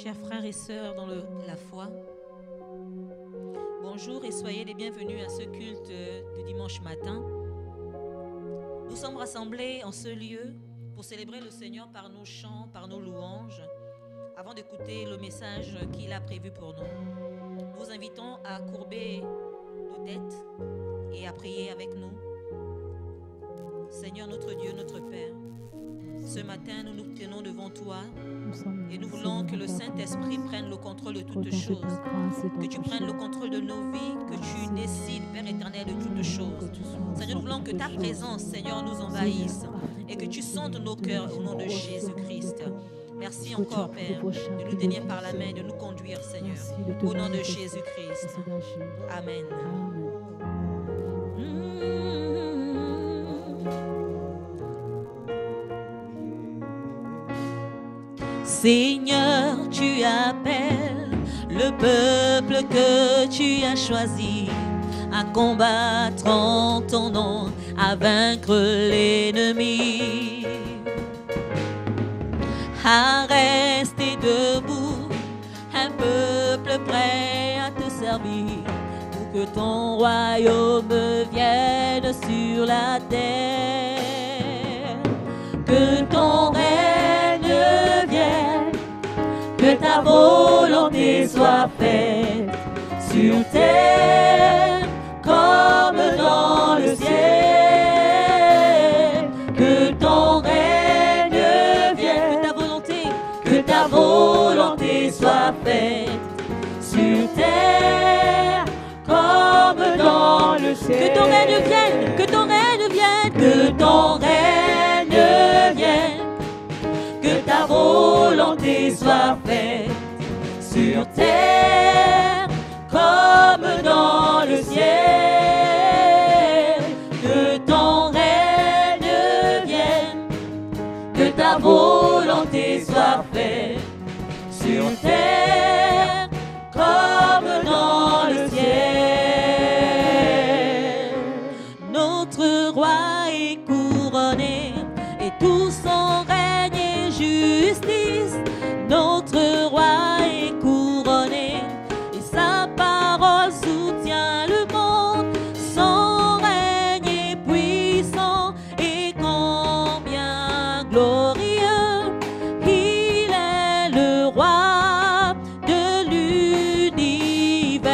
Chers frères et sœurs dans la foi, bonjour et soyez les bienvenus à ce culte de dimanche matin. Nous sommes rassemblés en ce lieu pour célébrer le Seigneur par nos chants, par nos louanges, avant d'écouter le message qu'il a prévu pour nous. Nous vous invitons à courber nos têtes et à prier avec nous. Seigneur notre Dieu, notre Père, ce matin nous nous tenons devant toi et nous voulons que le Saint-Esprit prenne le contrôle de toutes choses, que tu prennes le contrôle de nos vies, que tu décides, Père éternel, de toutes choses. Seigneur, nous voulons que ta présence, Seigneur, nous envahisse et que tu sondes nos cœurs au nom de Jésus-Christ. Merci encore, Père, de nous tenir par la main, de nous conduire, Seigneur, au nom de Jésus-Christ. Amen. Seigneur, tu appelles le peuple que tu as choisi à combattre en ton nom, à vaincre l'ennemi, à rester debout, un peuple prêt à te servir, pour que ton royaume vienne sur la terre, que ton règne vienne, que ta volonté soit faite sur terre comme dans le ciel, que ton règne vienne, que ta volonté soit faite sur terre comme dans le ciel, que ton règne vienne, que ton règne vienne, que ton règne vienne, que ta volonté soit faite sur terre comme dans le ciel, que ton règne vienne, que ta volonté soit faite sur terre comme dans le ciel. Notre roi est couronné et tout son règne est justice. Notre roi est couronné et sa parole soutient le monde. Son règne est puissant et combien glorieux. Il est le roi de l'univers.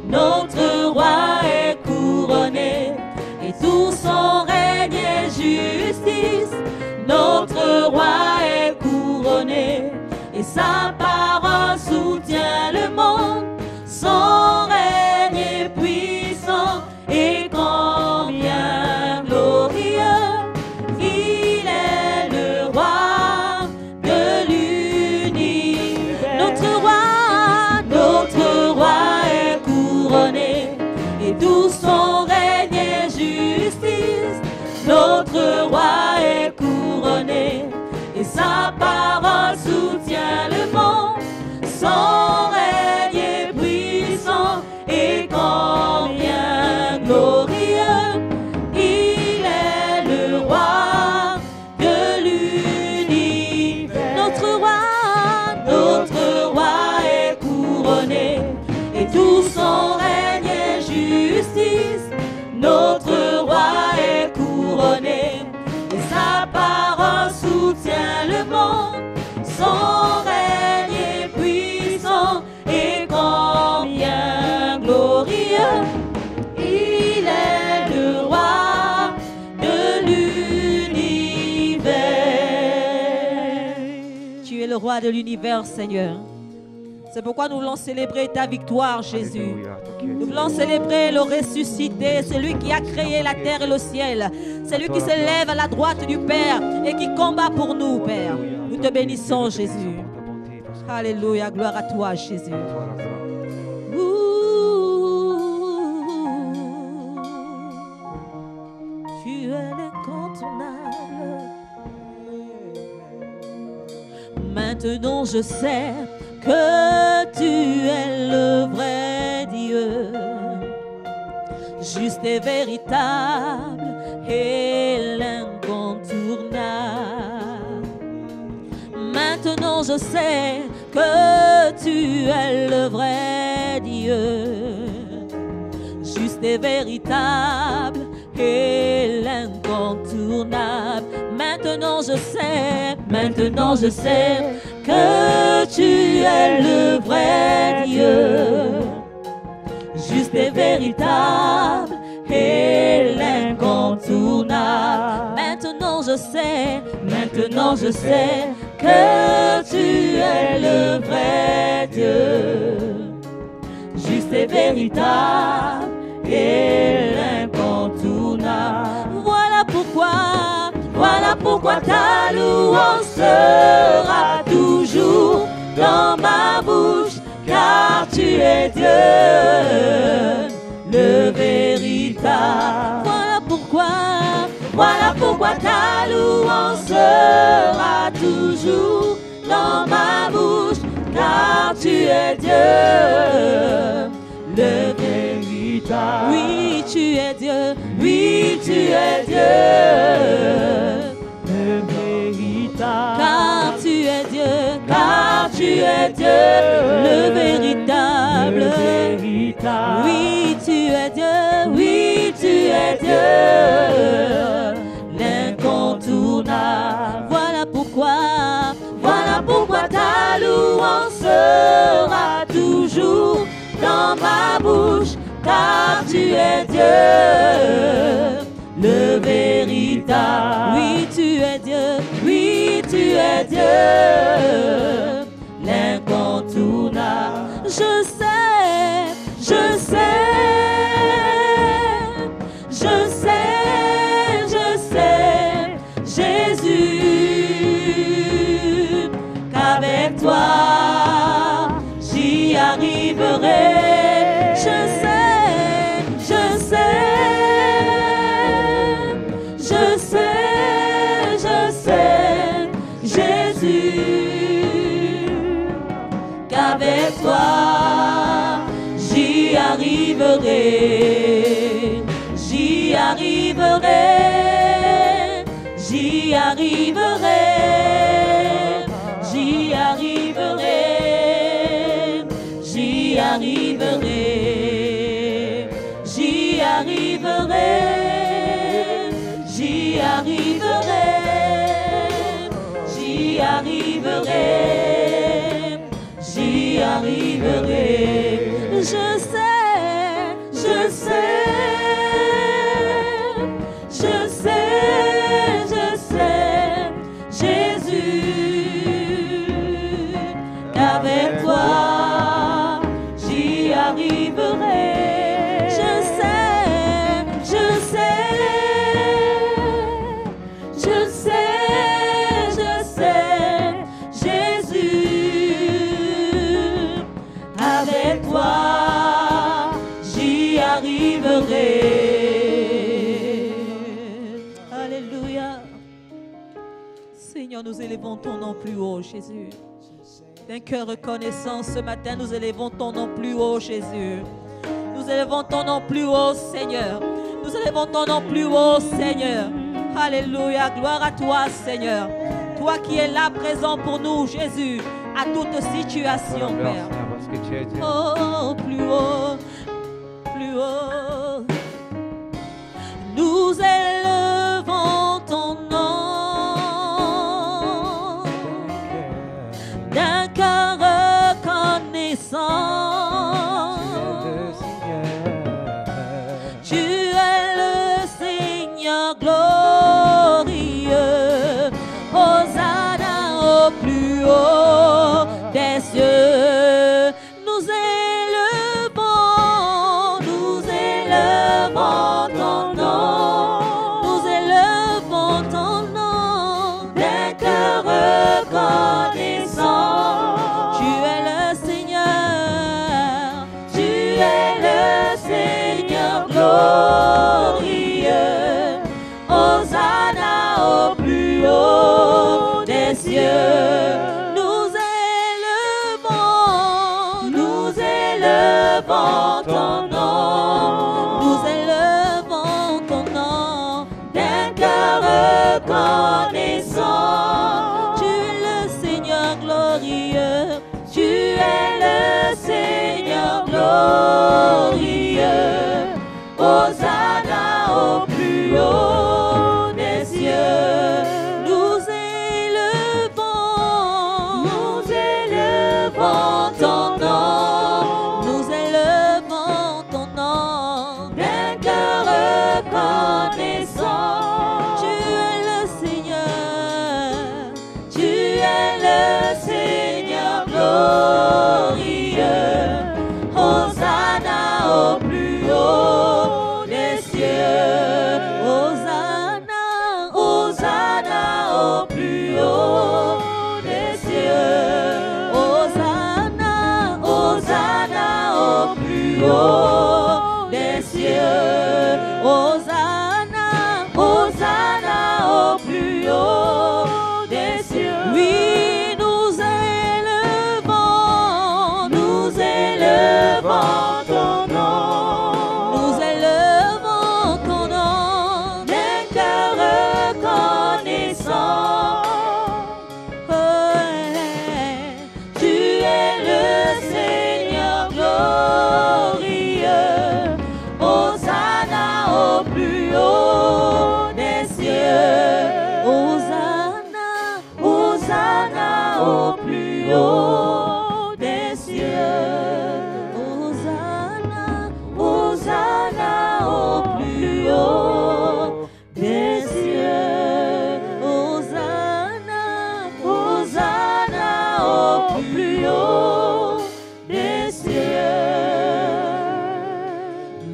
Notre roi est couronné et tout son règne est justice. Notre roi est couronné et sa parole soutient le monde. Son règne est puissant et combien glorieux. Il est le roi de l'univers. Notre roi est couronné et tout son règne est justice. Notre roi est couronné et sa parole soutient le monde. Son règne est puissant et combien glorieux. Il est le roi de l'univers. Notre roi est couronné et tout son règne est justice. Notre roi est couronné et sa parole soutient le monde. Son règne est puissant et combien glorieux. Il est le roi de l'univers. Tu es le roi de l'univers, Seigneur. C'est pourquoi nous voulons célébrer ta victoire, Jésus. Nous voulons célébrer le ressuscité, celui qui a créé la terre et le ciel, celui qui se lève à la droite du Père et qui combat pour nous, Père. Nous te bénissons, Jésus. Alléluia, gloire à toi, Jésus. Tu es l'incontournable. Maintenant je sais que tu es le vrai Dieu, juste et véritable et l'incontournable. Maintenant je sais que tu es le vrai Dieu, juste et véritable et l'incontournable. Maintenant je sais que tu es le vrai Dieu, juste et véritable et l'incontournable. Maintenant je sais que tu es le vrai Dieu, juste et véritable et l'incontournable. Voilà pourquoi ta louange sera toujours dans ma bouche, car tu es Dieu, le véritable. Voilà pourquoi ta louange sera toujours dans ma bouche, car tu es Dieu, le véritable. Oui, tu es Dieu, le véritable. Car tu es Dieu, le véritable. Oui, tu es Dieu, l'incontournable. Voilà pourquoi ta louange sera toujours dans ma bouche, car tu es Dieu, le véritable. Oui, tu es Dieu, l'incontournable. Je sais, Jésus, qu'avec toi j'y arriverai. Je sais, Jésus, qu'avec toi j'y arriverai, j'y arriverai, j'y arriverai, j'y arriverai, j'y arriverai, j'y arriverai, j'y arriverai, j'y arriverai, j'y arriverai. Je sais, Jésus, qu'avec toi j'y arriverai. Je sais, Jésus, avec toi j'y arriverai. Alléluia. Seigneur, nous élevons ton nom plus haut, Jésus. D'un cœur reconnaissant ce matin, nous élevons ton nom plus haut, Jésus. Nous élevons ton nom plus haut, Seigneur. Nous élevons ton nom plus haut, Seigneur. Alléluia, gloire à toi, Seigneur. Toi qui es là présent pour nous, Jésus, à toute situation, Père. Oh, plus haut, plus haut. Nous élevons ton nom. D'un cœur reconnaissant, tu es le Seigneur glorieux. Hosanna au plus haut des cieux. Nous élevons ton nom. Nous élevons ton nom. D'un cœur reconnaissant. Glorieux, Hosanna au plus haut des cieux. Nous élevons ton nom. Nous élevons ton nom. D'un cœur reconnaissant. Tu es le Seigneur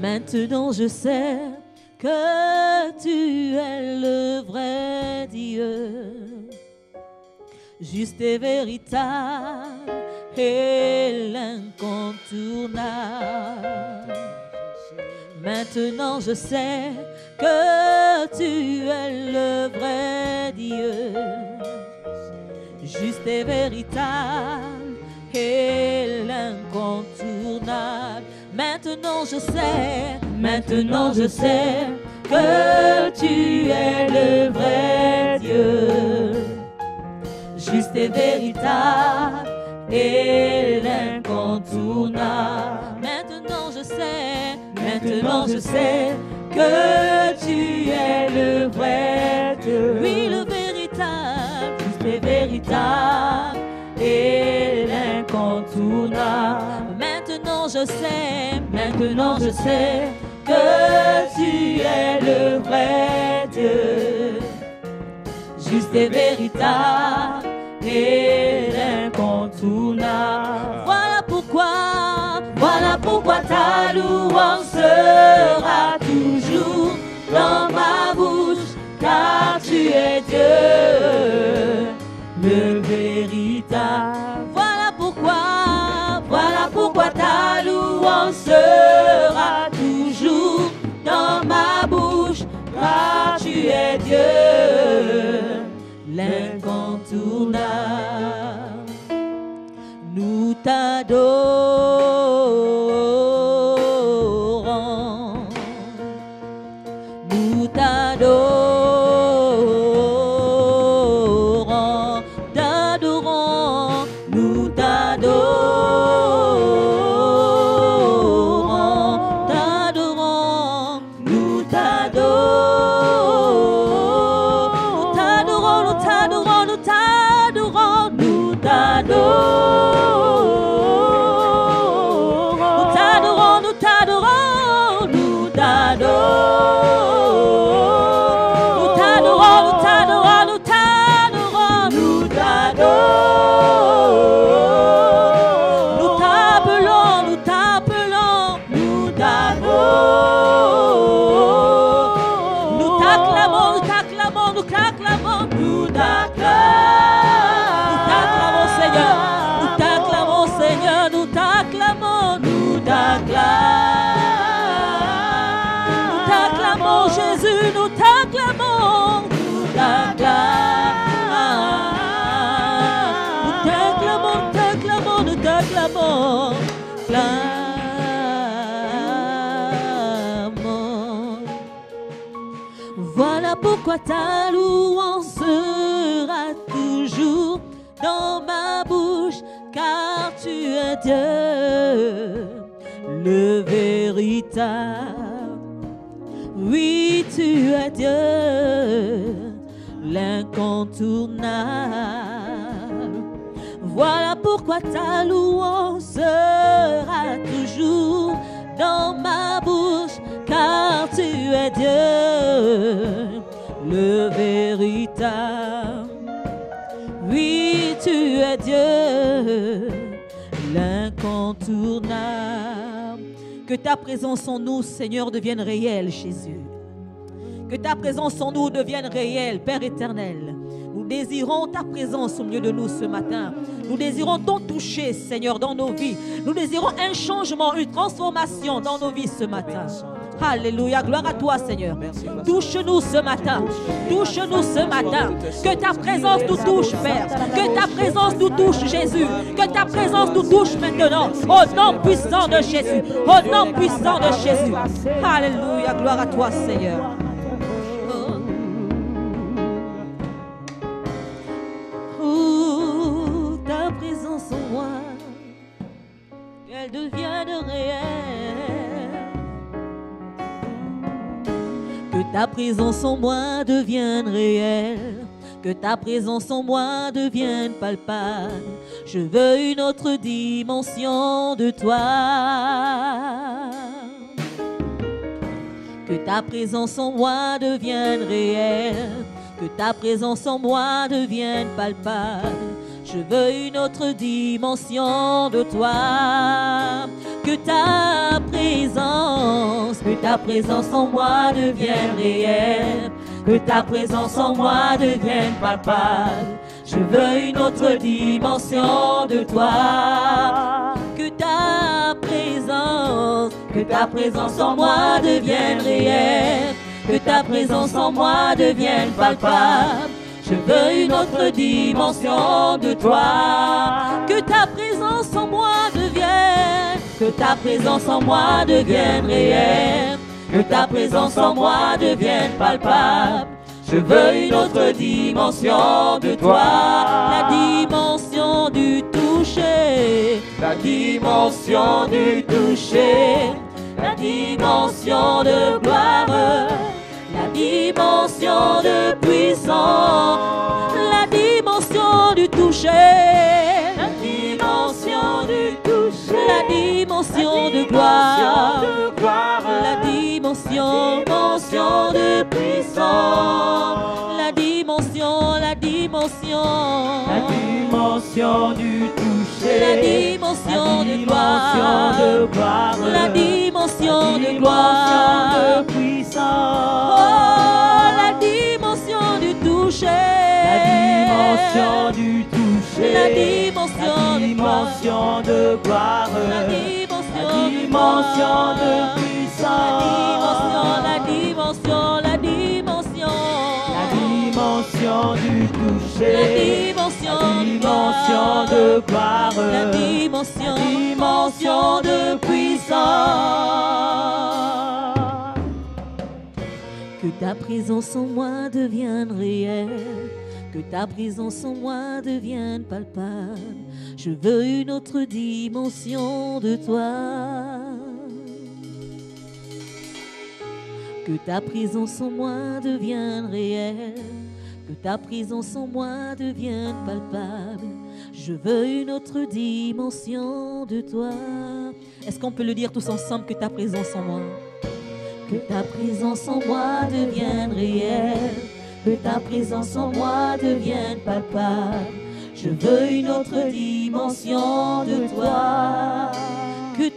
Maintenant je sais que tu es le vrai Dieu, juste et véritable et l'incontournable. Maintenant je sais que tu es le vrai Dieu, juste et véritable et l'incontournable. Maintenant je sais que tu es le vrai Dieu, juste et véritable et l'incontournable. Maintenant je sais que tu es le vrai Dieu, oui le véritable, juste et véritable et l'incontournable. Maintenant je sais que tu es le vrai Dieu, juste et véritable et l'incontournable. Voilà pourquoi ta louange sera toujours dans ma bouche, car tu es Dieu, le véritable. Voilà pourquoi ta louange sera toujours dans ma bouche, car tu es Dieu, l'incontournable. Nous t'adorons, nous t'adorons, t'adorons, nous t'adorons, t'adorons, nous t'adorons, nous t'adorons, nous t'adorons, nous t'adorons. Jésus, nous t'acclamons, nous t'acclamons, nous t'acclamons, clamons. Voilà pourquoi ta louange sera toujours dans ma bouche, car tu es Dieu, le véritable. Oui, tu es Dieu, l'incontournable. Voilà pourquoi ta louange sera toujours dans ma bouche, car tu es Dieu, le véritable. Oui, tu es Dieu, l'incontournable. Que ta présence en nous, Seigneur, devienne réelle, Jésus. Que ta présence en nous devienne réelle, Père éternel. Nous désirons ta présence au milieu de nous ce matin. Nous désirons ton toucher, Seigneur, dans nos vies. Nous désirons un changement, une transformation dans nos vies ce matin. Alléluia, gloire à toi, Seigneur. Touche-nous ce matin. Touche-nous ce matin. Que ta présence nous touche, Père. Que ta présence nous touche, Jésus. Que ta présence nous touche maintenant. Au nom puissant de Jésus. Au nom puissant de Jésus. Alléluia, gloire à toi, Seigneur. Ta présence en moi, qu'elle devienne réelle. Que ta présence en moi devienne réelle. Que ta présence en moi devienne palpable. Je veux une autre dimension de toi. Que ta présence en moi devienne réelle. Que ta présence en moi devienne palpable. Je veux une autre dimension de toi. Que ta présence présence, que ta présence en moi devienne réelle, que ta présence en moi devienne palpable. Je veux une autre dimension de toi. Que ta présence en moi devienne réelle, que ta présence en moi devienne palpable. Je veux une autre dimension de toi. Que ta présence en moi devienne, que ta présence en moi devienne réelle, que ta présence en moi devienne palpable. Je veux une autre dimension de toi. La dimension du toucher, la dimension du toucher, la dimension de gloire, la dimension de puissance, la dimension du toucher, la dimension du toucher, la dimension de gloire, la dimension de puissance, la dimension du toucher, la dimension de gloire, la dimension de gloire, de puissance, oh, la dimension du toucher, la dimension du toucher, la dimension de gloire, la dimension de puissance, la dimension du toucher, la dimension de gloire, la dimension de puissance. Que ta présence en moi devienne réelle, que ta présence en moi devienne palpable. Je veux une autre dimension de toi. Que ta présence en moi devienne réelle, que ta présence en moi devienne palpable. Je veux une autre dimension de toi. Est-ce qu'on peut le dire tous ensemble? Que ta présence en moi, que ta présence en moi devienne réelle, que ta présence en moi devienne palpable. Je veux une autre dimension de toi. Que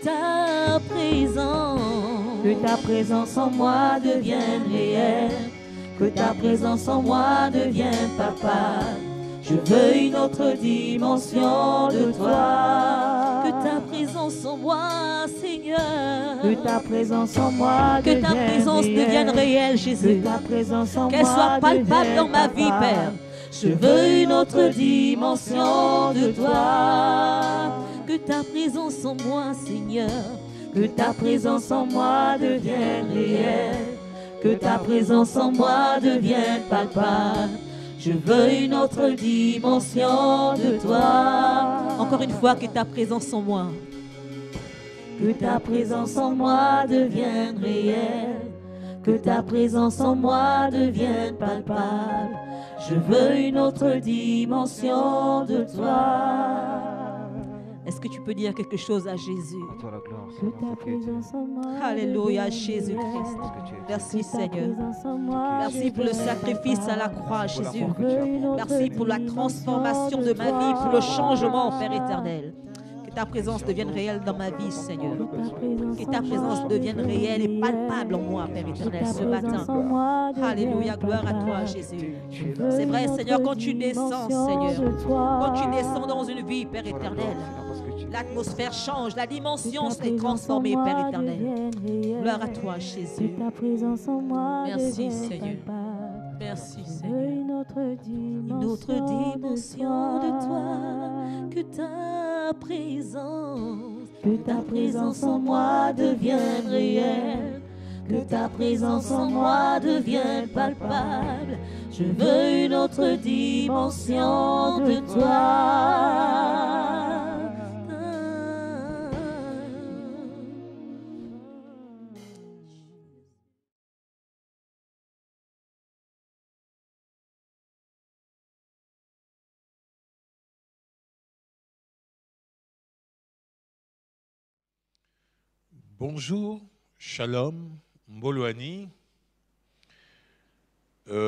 ta présence en moi devienne réelle, que ta présence en moi devienne palpable. Je veux une autre dimension de toi. Que ta présence en moi, Seigneur, que ta présence en moi, que ta présence devienne réelle, Jésus, qu'elle soit palpable dans ma vie, Père. Je veux une autre dimension de toi. Que ta présence en moi, Seigneur, que ta présence en moi devienne réelle, que ta présence en moi devienne palpable. Je veux une autre dimension de toi. Encore une fois, que ta présence en moi, que ta présence en moi devienne réelle, que ta présence en moi devienne palpable. Je veux une autre dimension de toi. Est-ce que tu peux dire quelque chose à Jésus? À toi la gloire, Alléluia, Jésus-Christ. Merci Seigneur. Merci pour le sacrifice à la croix, Jésus. Merci pour la transformation de ma vie, pour le changement, Père éternel. Que ta présence devienne réelle dans ma vie, Seigneur. Que ta présence devienne réelle et palpable en moi, Père éternel, ce matin. Alléluia, gloire à toi, Jésus. C'est vrai, Seigneur, quand tu descends, Seigneur, quand tu descends dans une vie, Père éternel, l'atmosphère change, la dimension est transformée, Père éternel. Gloire à toi, Jésus. Merci, Seigneur. Merci, Seigneur. Une autre dimension de toi. Que ta présence en moi devienne réelle. Que ta présence en moi devienne palpable. Je veux une autre dimension de toi. Bonjour, shalom, Mboloani,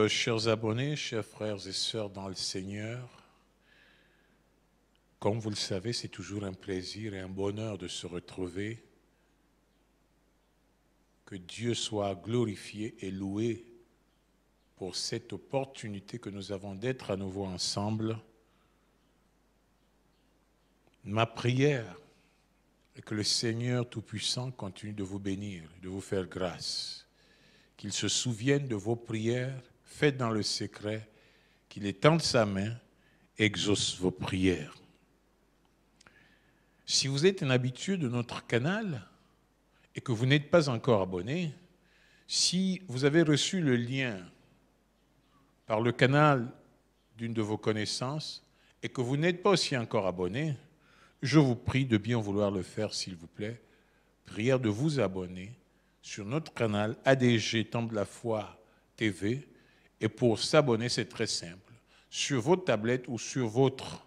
chers abonnés, chers frères et sœurs dans le Seigneur. Comme vous le savez, c'est toujours un plaisir et un bonheur de se retrouver, Que Dieu soit glorifié et loué pour cette opportunité que nous avons d'être à nouveau ensemble. Ma prière est que le Seigneur Tout-Puissant continue de vous bénir, de vous faire grâce. Qu'il se souvienne de vos prières faites dans le secret, qu'il étende sa main et exauce vos prières. Si vous êtes un habitué de notre canal et que vous n'êtes pas encore abonné, si vous avez reçu le lien par le canal d'une de vos connaissances et que vous n'êtes pas aussi encore abonné, je vous prie de bien vouloir le faire, s'il vous plaît. Prière de vous abonner sur notre canal ADG Temple de la Foi TV. Et pour s'abonner, c'est très simple. Sur votre tablette ou sur votre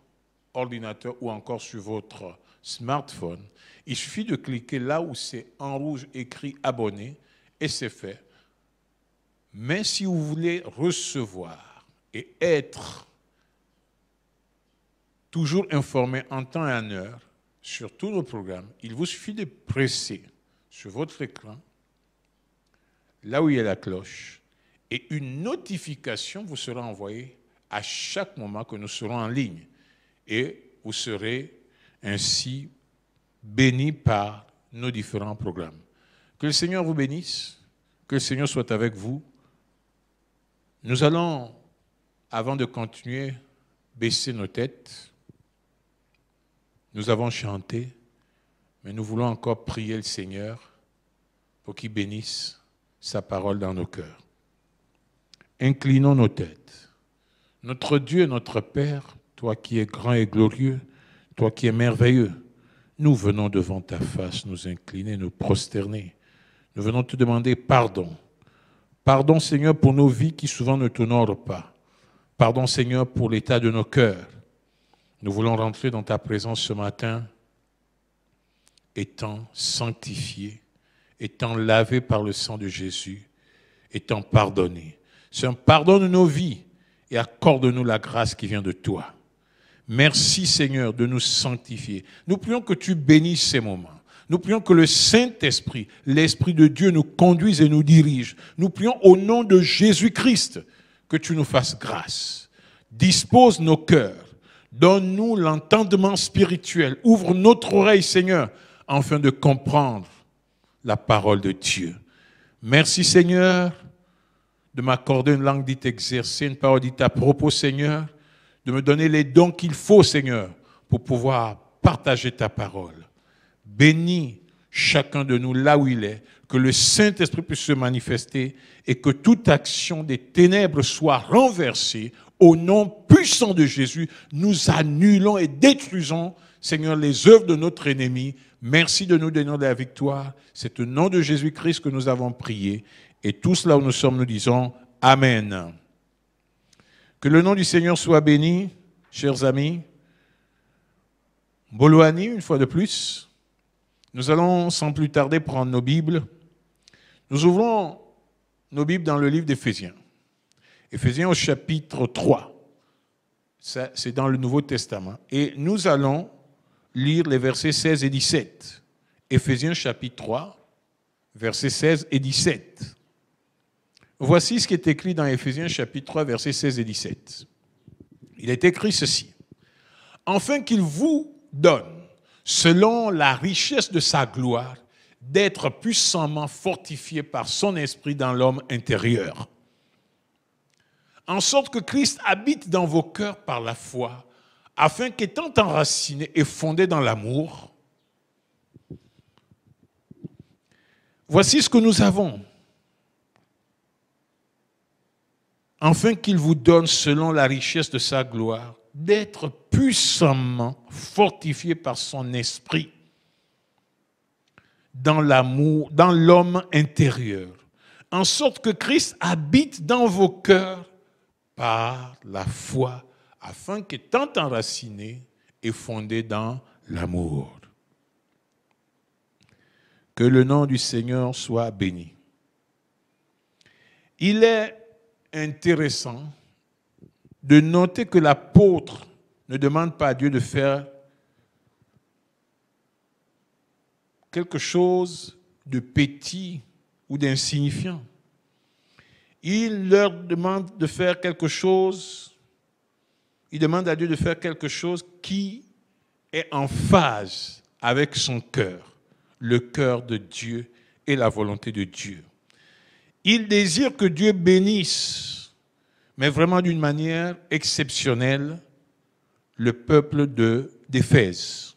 ordinateur ou encore sur votre smartphone, il suffit de cliquer là où c'est en rouge écrit « Abonner » et c'est fait. Mais si vous voulez recevoir et être toujours informé en temps et en heure sur tous nos programmes, il vous suffit de presser sur votre écran, là où il y a la cloche, et une notification vous sera envoyée à chaque moment que nous serons en ligne. Et vous serez ainsi bénis par nos différents programmes. Que le Seigneur vous bénisse, que le Seigneur soit avec vous. Nous allons, avant de continuer, baisser nos têtes. Nous avons chanté, mais nous voulons encore prier le Seigneur pour qu'il bénisse sa parole dans nos cœurs. Inclinons nos têtes. Notre Dieu et notre Père, toi qui es grand et glorieux, toi qui es merveilleux, nous venons devant ta face nous incliner, nous prosterner. Nous venons te demander pardon. Pardon, Seigneur, pour nos vies qui souvent ne t'honorent pas. Pardon, Seigneur, pour l'état de nos cœurs. Nous voulons rentrer dans ta présence ce matin, étant sanctifiés, étant lavés par le sang de Jésus, étant pardonnés. Seigneur, pardonne nos vies et accorde-nous la grâce qui vient de toi. Merci, Seigneur, de nous sanctifier. Nous prions que tu bénisses ces moments. Nous prions que le Saint-Esprit, l'Esprit de Dieu, nous conduise et nous dirige. Nous prions au nom de Jésus-Christ que tu nous fasses grâce. Dispose nos cœurs. Donne-nous l'entendement spirituel. Ouvre notre oreille, Seigneur, afin de comprendre la parole de Dieu. Merci, Seigneur, de m'accorder une langue dite exercée, une parole dite à propos, Seigneur, de me donner les dons qu'il faut, Seigneur, pour pouvoir partager ta parole. Bénis chacun de nous là où il est, que le Saint-Esprit puisse se manifester et que toute action des ténèbres soit renversée. Au nom puissant de Jésus, nous annulons et détruisons, Seigneur, les œuvres de notre ennemi. Merci de nous donner la victoire. C'est au nom de Jésus-Christ que nous avons prié. Et tous là où nous sommes, nous disons Amen. Que le nom du Seigneur soit béni, chers amis. Boloani, une fois de plus. Nous allons sans plus tarder prendre nos Bibles. Nous ouvrons nos Bibles dans le livre d'Éphésiens. Éphésiens au chapitre 3. C'est dans le Nouveau Testament. Et nous allons lire les versets 16 et 17. Éphésiens chapitre 3, versets 16 et 17. Voici ce qui est écrit dans Éphésiens chapitre 3, versets 16 et 17. Il est écrit ceci. « Afin qu'il vous donne, selon la richesse de sa gloire, d'être puissamment fortifié par son esprit dans l'homme intérieur. En sorte que Christ habite dans vos cœurs par la foi, afin qu'étant enraciné et fondé dans l'amour, voici ce que nous avons. Afin qu'il vous donne, selon la richesse de sa gloire, d'être puissamment fortifié par son esprit dans l'amour, dans l'homme intérieur, en sorte que Christ habite dans vos cœurs par la foi, afin qu'étant enraciné et fondé dans l'amour. Que le nom du Seigneur soit béni. Il est intéressant de noter que l'apôtre ne demande pas à Dieu de faire quelque chose de petit ou d'insignifiant. Il leur demande de faire quelque chose, il demande à Dieu de faire quelque chose qui est en phase avec son cœur, le cœur de Dieu et la volonté de Dieu. Il désire que Dieu bénisse, mais vraiment d'une manière exceptionnelle, le peuple d'Éphèse.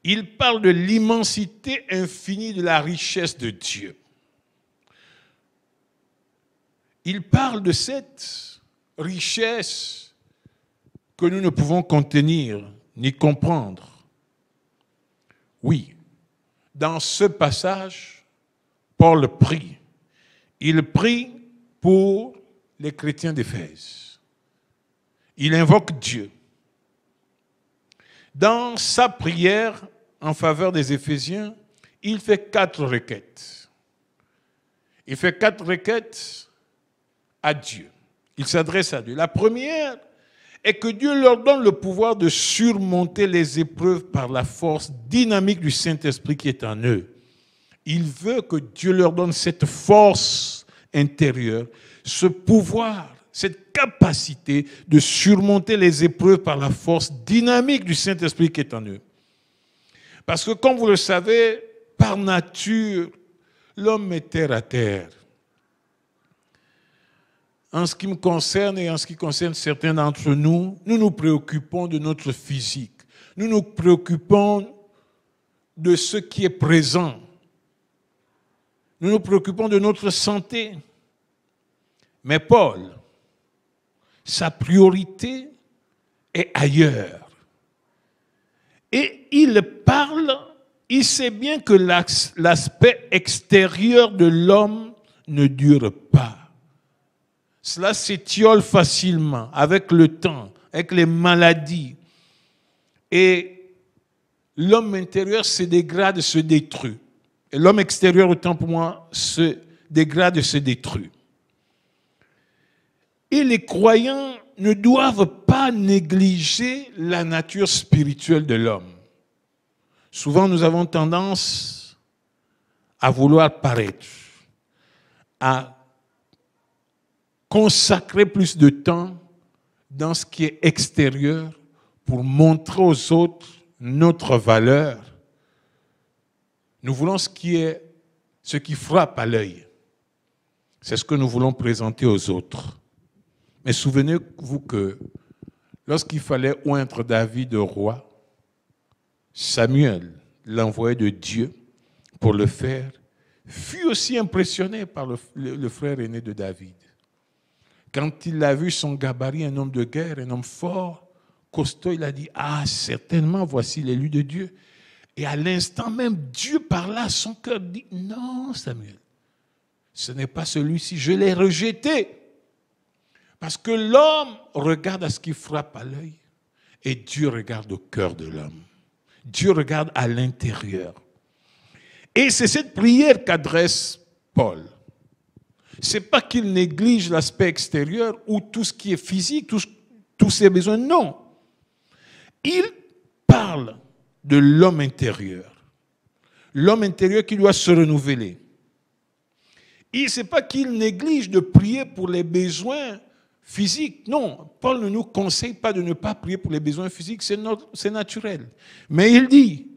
Il parle de l'immensité infinie de la richesse de Dieu. Il parle de cette richesse que nous ne pouvons contenir ni comprendre. Oui, dans ce passage, Paul prie. Il prie pour les chrétiens d'Éphèse. Il invoque Dieu. Dans sa prière en faveur des Éphésiens, il fait 4 requêtes. Il fait 4 requêtes à Dieu. Il s'adresse à Dieu. La première est que Dieu leur donne le pouvoir de surmonter les épreuves par la force dynamique du Saint-Esprit qui est en eux. Il veut que Dieu leur donne cette force intérieure, ce pouvoir, cette capacité de surmonter les épreuves par la force dynamique du Saint-Esprit qui est en eux. Parce que, comme vous le savez, par nature, l'homme est terre à terre. En ce qui me concerne et en ce qui concerne certains d'entre nous, nous nous préoccupons de notre physique. Nous nous préoccupons de ce qui est présent. Nous nous préoccupons de notre santé. Mais Paul, sa priorité est ailleurs. Et il parle, il sait bien que l'aspect extérieur de l'homme ne dure pas. Cela s'étiole facilement avec le temps, avec les maladies. Et l'homme intérieur se dégrade, se détruit. Et l'homme extérieur, autant pour moi, se dégrade, se détruit. Et les croyants ne doivent pas négliger la nature spirituelle de l'homme. Souvent, nous avons tendance à vouloir paraître, à consacrer plus de temps dans ce qui est extérieur pour montrer aux autres notre valeur. Nous voulons ce qui frappe à l'œil. C'est ce que nous voulons présenter aux autres. Mais souvenez-vous que lorsqu'il fallait oindre David roi, Samuel, l'envoyé de Dieu pour le faire, fut aussi impressionné par le frère aîné de David. Quand il a vu son gabarit, un homme de guerre, un homme fort, costaud, il a dit « Ah, certainement, voici l'élu de Dieu ». Et à l'instant même, Dieu parla à son cœur, dit « Non, Samuel, ce n'est pas celui-ci, je l'ai rejeté. » Parce que l'homme regarde à ce qui frappe à l'œil et Dieu regarde au cœur de l'homme. Dieu regarde à l'intérieur. Et c'est cette prière qu'adresse Paul. Ce n'est pas qu'il néglige l'aspect extérieur ou tout ce qui est physique, tous ses besoins. Non. Il parle de l'homme intérieur. L'homme intérieur qui doit se renouveler. Et ce n'est pas qu'il néglige de prier pour les besoins physiques. Non, Paul ne nous conseille pas de ne pas prier pour les besoins physiques, c'est naturel. Mais il dit,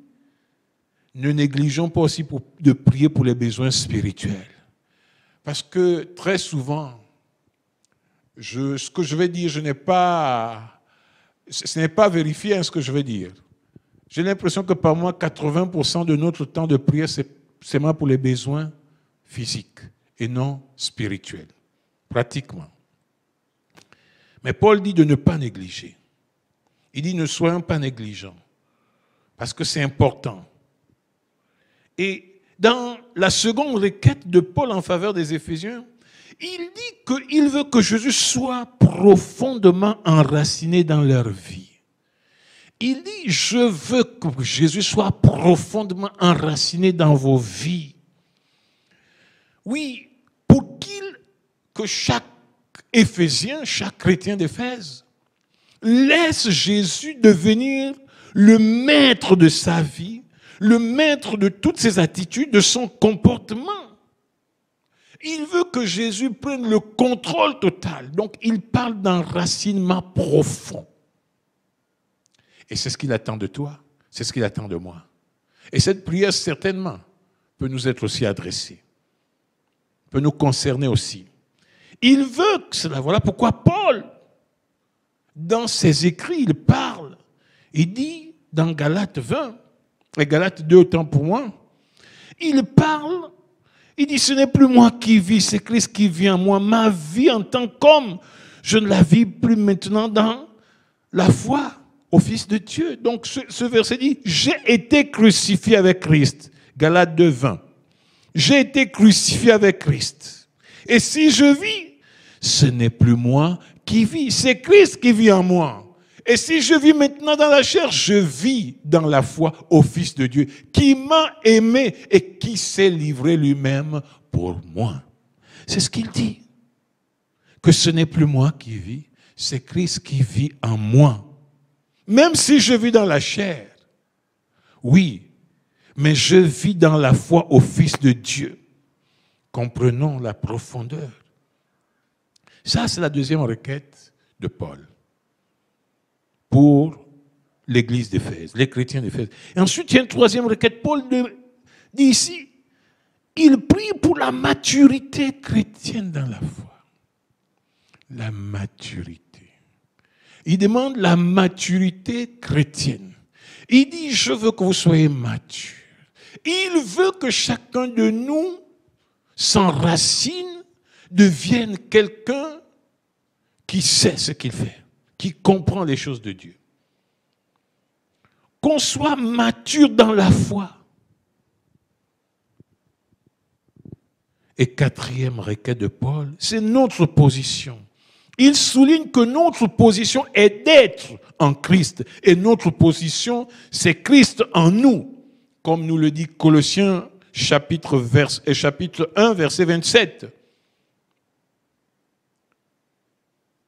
ne négligeons pas aussi de prier pour les besoins spirituels. Parce que très souvent, ce que je vais dire, ce n'est pas vérifié ce que je vais dire. J'ai l'impression que par mois, 80% de notre temps de prière, c'est seulement pour les besoins physiques et non spirituels, pratiquement. Mais Paul dit de ne pas négliger. Il dit ne soyons pas négligents, parce que c'est important. Et dans la seconde requête de Paul en faveur des Éphésiens, il dit qu'il veut que Jésus soit profondément enraciné dans leur vie. Il dit, je veux que Jésus soit profondément enraciné dans vos vies. Oui, pour que chaque Éphésien, chaque chrétien d'Éphèse, laisse Jésus devenir le maître de sa vie, le maître de toutes ses attitudes, de son comportement. Il veut que Jésus prenne le contrôle total. Donc, il parle d'enracinement profond. Et c'est ce qu'il attend de toi, c'est ce qu'il attend de moi. Et cette prière, certainement, peut nous être aussi adressée, peut nous concerner aussi. Il veut que cela. Voilà pourquoi Paul, dans ses écrits, il parle. Il dit, dans Galates 20, et Galates 2, autant pour moi, il parle. Il dit, ce n'est plus moi qui vis, c'est Christ qui vit en moi. Ma vie en tant qu'homme, je ne la vis plus maintenant dans la foi au Fils de Dieu. Donc ce verset dit, j'ai été crucifié avec Christ. Galates 2, 20. J'ai été crucifié avec Christ. Et si je vis, ce n'est plus moi qui vis, c'est Christ qui vit en moi. Et si je vis maintenant dans la chair, je vis dans la foi au Fils de Dieu, qui m'a aimé et qui s'est livré lui-même pour moi. C'est ce qu'il dit. Que ce n'est plus moi qui vis, c'est Christ qui vit en moi. Même si je vis dans la chair, oui, mais je vis dans la foi au Fils de Dieu. Comprenons la profondeur. Ça, c'est la deuxième requête de Paul pour l'église d'Éphèse, les chrétiens d'Éphèse. Et ensuite, il y a une troisième requête. Paul dit ici, il prie pour la maturité chrétienne dans la foi. La maturité. Il demande la maturité chrétienne. Il dit, je veux que vous soyez matures. Il veut que chacun de nous s'enracine, devienne quelqu'un qui sait ce qu'il fait, qui comprend les choses de Dieu. Qu'on soit mature dans la foi. Et quatrième requête de Paul, c'est notre position. Il souligne que notre position est d'être en Christ. Et notre position, c'est Christ en nous. Comme nous le dit Colossiens chapitre 1, verset 27.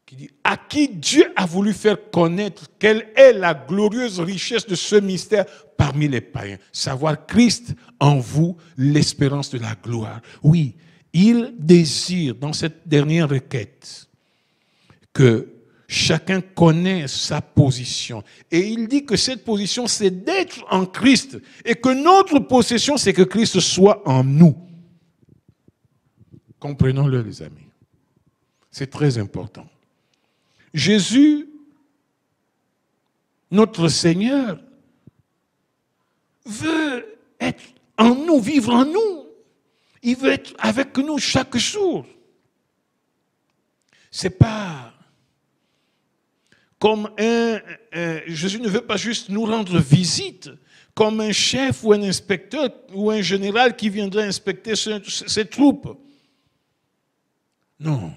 Qui dit, à qui Dieu a voulu faire connaître quelle est la glorieuse richesse de ce mystère parmi les païens. Savoir Christ en vous, l'espérance de la gloire. Oui, il désire dans cette dernière requête que chacun connaisse sa position. Et il dit que cette position, c'est d'être en Christ. Et que notre possession, c'est que Christ soit en nous. Comprenons-le, les amis. C'est très important. Jésus, notre Seigneur, veut être en nous, vivre en nous. Il veut être avec nous chaque jour. C'est pas comme Jésus ne veut pas juste nous rendre visite, comme un chef ou un inspecteur ou un général qui viendrait inspecter ses troupes. Non.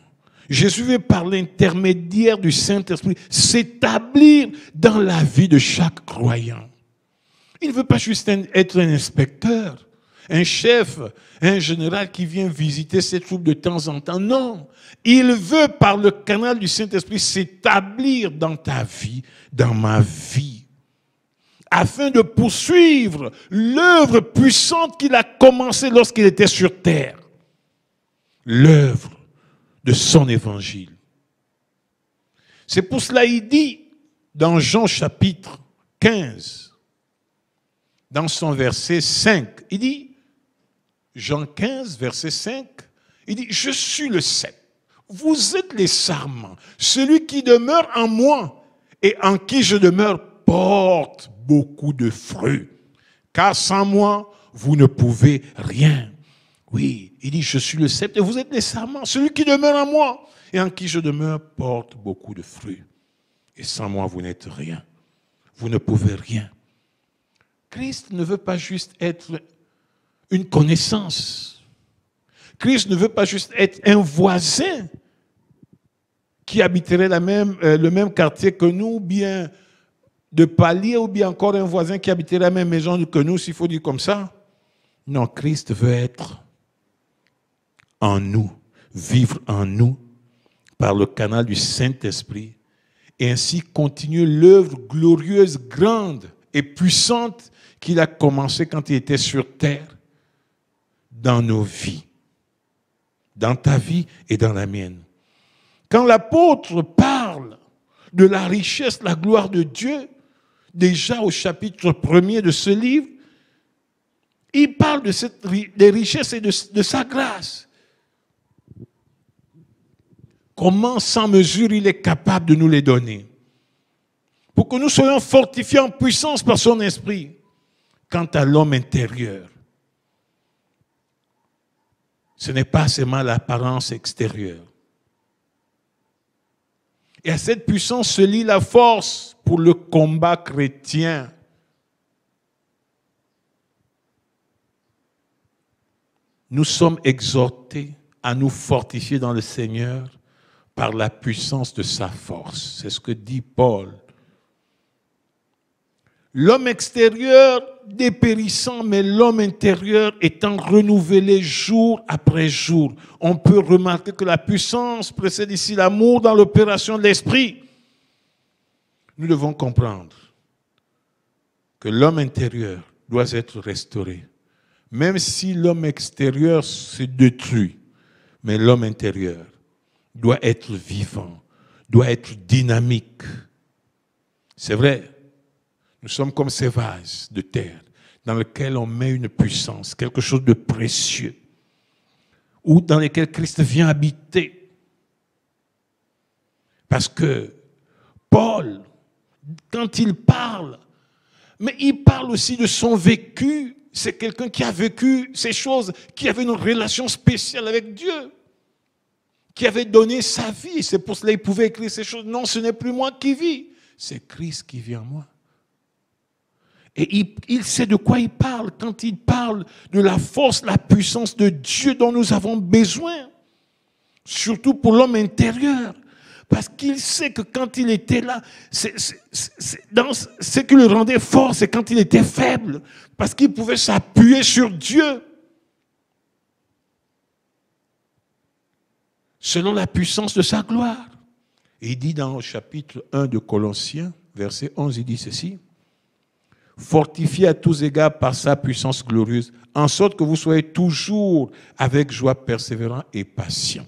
Jésus veut, par l'intermédiaire du Saint-Esprit, s'établir dans la vie de chaque croyant. Il ne veut pas juste être un inspecteur, un chef, un général qui vient visiter ses troupes de temps en temps. Non, il veut, par le canal du Saint-Esprit, s'établir dans ta vie, dans ma vie, afin de poursuivre l'œuvre puissante qu'il a commencée lorsqu'il était sur terre. L'œuvre de son évangile. C'est pour cela qu'il dit, dans Jean chapitre 15, dans son verset 5, il dit, Jean 15, verset 5, il dit, je suis le cep, vous êtes les sarments, celui qui demeure en moi et en qui je demeure porte beaucoup de fruits, car sans moi, vous ne pouvez rien. Oui, il dit, je suis le cep et vous êtes les sarments, celui qui demeure en moi et en qui je demeure porte beaucoup de fruits. Et sans moi, vous n'êtes rien, vous ne pouvez rien. Christ ne veut pas juste être une connaissance. Christ ne veut pas juste être un voisin qui habiterait le même quartier que nous, ou bien de palier, ou bien encore un voisin qui habiterait la même maison que nous, s'il faut dire comme ça. Non, Christ veut être en nous, vivre en nous, par le canal du Saint-Esprit, et ainsi continuer l'œuvre glorieuse, grande et puissante qu'il a commencé quand il était sur terre dans nos vies, dans ta vie et dans la mienne. Quand l'apôtre parle de la richesse, la gloire de Dieu, déjà au chapitre 1er de ce livre, il parle des richesses et de sa grâce. Comment sans mesure il est capable de nous les donner, pour que nous soyons fortifiés en puissance par son esprit. Quant à l'homme intérieur, ce n'est pas seulement l'apparence extérieure. Et à cette puissance se lie la force pour le combat chrétien. Nous sommes exhortés à nous fortifier dans le Seigneur par la puissance de sa force. C'est ce que dit Paul. L'homme extérieur dépérissant, mais l'homme intérieur étant renouvelé jour après jour. On peut remarquer que la puissance précède ici l'amour dans l'opération de l'esprit. Nous devons comprendre que l'homme intérieur doit être restauré. Même si l'homme extérieur se détruit, mais l'homme intérieur doit être vivant, doit être dynamique. C'est vrai, nous sommes comme ces vases de terre dans lesquels on met une puissance, quelque chose de précieux, ou dans lesquels Christ vient habiter. Parce que Paul, quand il parle, mais il parle aussi de son vécu. C'est quelqu'un qui a vécu ces choses, qui avait une relation spéciale avec Dieu, qui avait donné sa vie. C'est pour cela qu'il pouvait écrire ces choses. Non, ce n'est plus moi qui vis, c'est Christ qui vit en moi. Et il sait de quoi il parle quand il parle de la force, la puissance de Dieu dont nous avons besoin, surtout pour l'homme intérieur. Parce qu'il sait que quand il était là, ce qui le rendait fort, c'est quand il était faible. Parce qu'il pouvait s'appuyer sur Dieu. Selon la puissance de sa gloire. Et il dit dans le chapitre 1 de Colossiens, verset 11, il dit ceci. Fortifié à tous égards par sa puissance glorieuse, en sorte que vous soyez toujours avec joie persévérant et patient.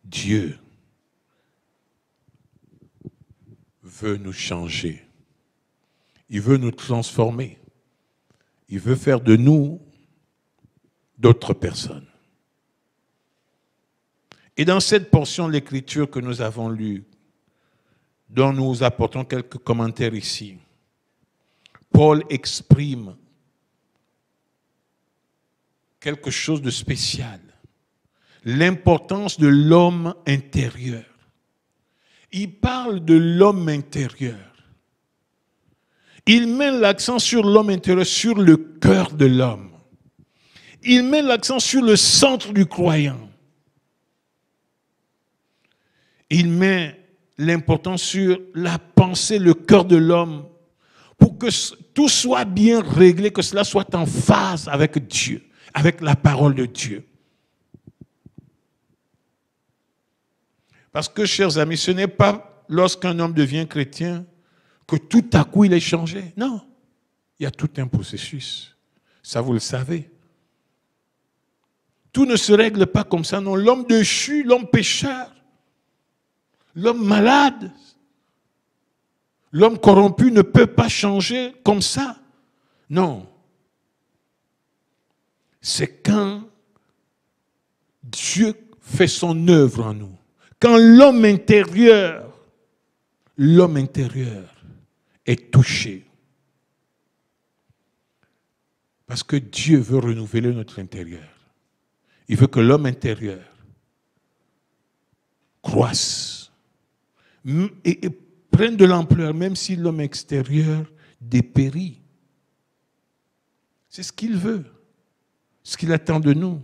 Dieu veut nous changer. Il veut nous transformer. Il veut faire de nous d'autres personnes. Et dans cette portion de l'Écriture que nous avons lue, dont nous apportons quelques commentaires ici, Paul exprime quelque chose de spécial. L'importance de l'homme intérieur. Il parle de l'homme intérieur. Il met l'accent sur l'homme intérieur, sur le cœur de l'homme. Il met l'accent sur le centre du croyant. Il met l'importance sur la pensée, le cœur de l'homme, pour que tout soit bien réglé, que cela soit en phase avec Dieu, avec la parole de Dieu. Parce que, chers amis, ce n'est pas lorsqu'un homme devient chrétien que tout à coup il est changé. Non, il y a tout un processus. Ça, vous le savez. Tout ne se règle pas comme ça, non. L'homme déchu, l'homme pécheur, l'homme malade, l'homme corrompu ne peut pas changer comme ça. Non. C'est quand Dieu fait son œuvre en nous. Quand l'homme intérieur est touché. Parce que Dieu veut renouveler notre intérieur. Il veut que l'homme intérieur croisse et prenne de l'ampleur, même si l'homme extérieur dépérit. C'est ce qu'il veut, ce qu'il attend de nous.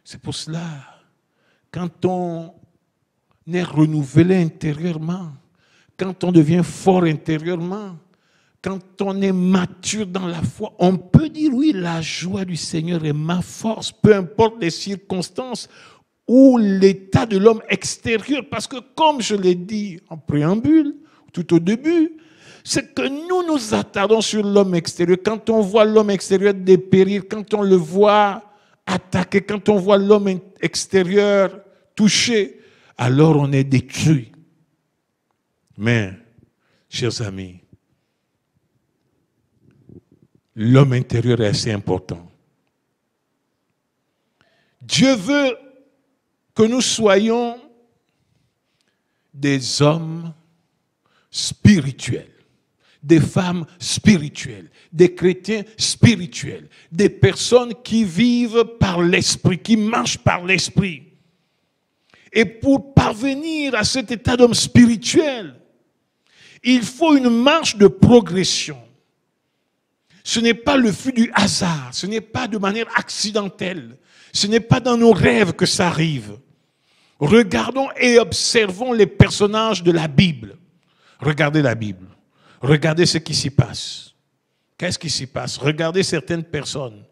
C'est pour cela, quand on est renouvelé intérieurement, quand on devient fort intérieurement, quand on est mature dans la foi, on peut dire oui, la joie du Seigneur est ma force, peu importe les circonstances ou l'état de l'homme extérieur. Parce que comme je l'ai dit en préambule, tout au début, c'est que nous nous attardons sur l'homme extérieur. Quand on voit l'homme extérieur dépérir, quand on le voit attaqué, quand on voit l'homme extérieur touché, alors on est détruit. Mais, chers amis, l'homme intérieur est assez important. Dieu veut que nous soyons des hommes spirituels, des femmes spirituelles, des chrétiens spirituels, des personnes qui vivent par l'esprit, qui marchent par l'esprit. Et pour parvenir à cet état d'homme spirituel, il faut une marche de progression. Ce n'est pas le fruit du hasard, ce n'est pas de manière accidentelle, ce n'est pas dans nos rêves que ça arrive. Regardons et observons les personnages de la Bible. Regardez la Bible. Regardez ce qui s'y passe. Qu'est-ce qui s'y passe? Regardez certaines personnes.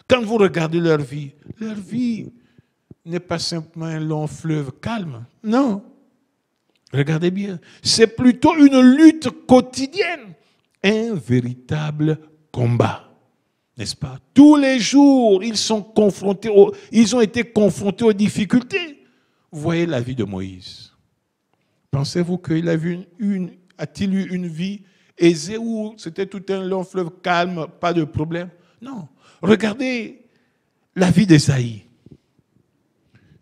Quand vous regardez leur vie n'est pas simplement un long fleuve calme. Non. Regardez bien. C'est plutôt une lutte quotidienne. Un véritable combat. N'est-ce pas? Tous les jours, ils ont été confrontés aux difficultés. Vous voyez la vie de Moïse. Pensez-vous qu'il a-t-il eu une vie aisée où c'était tout un long fleuve calme, pas de problème? Non. Regardez la vie d'Ésaïe,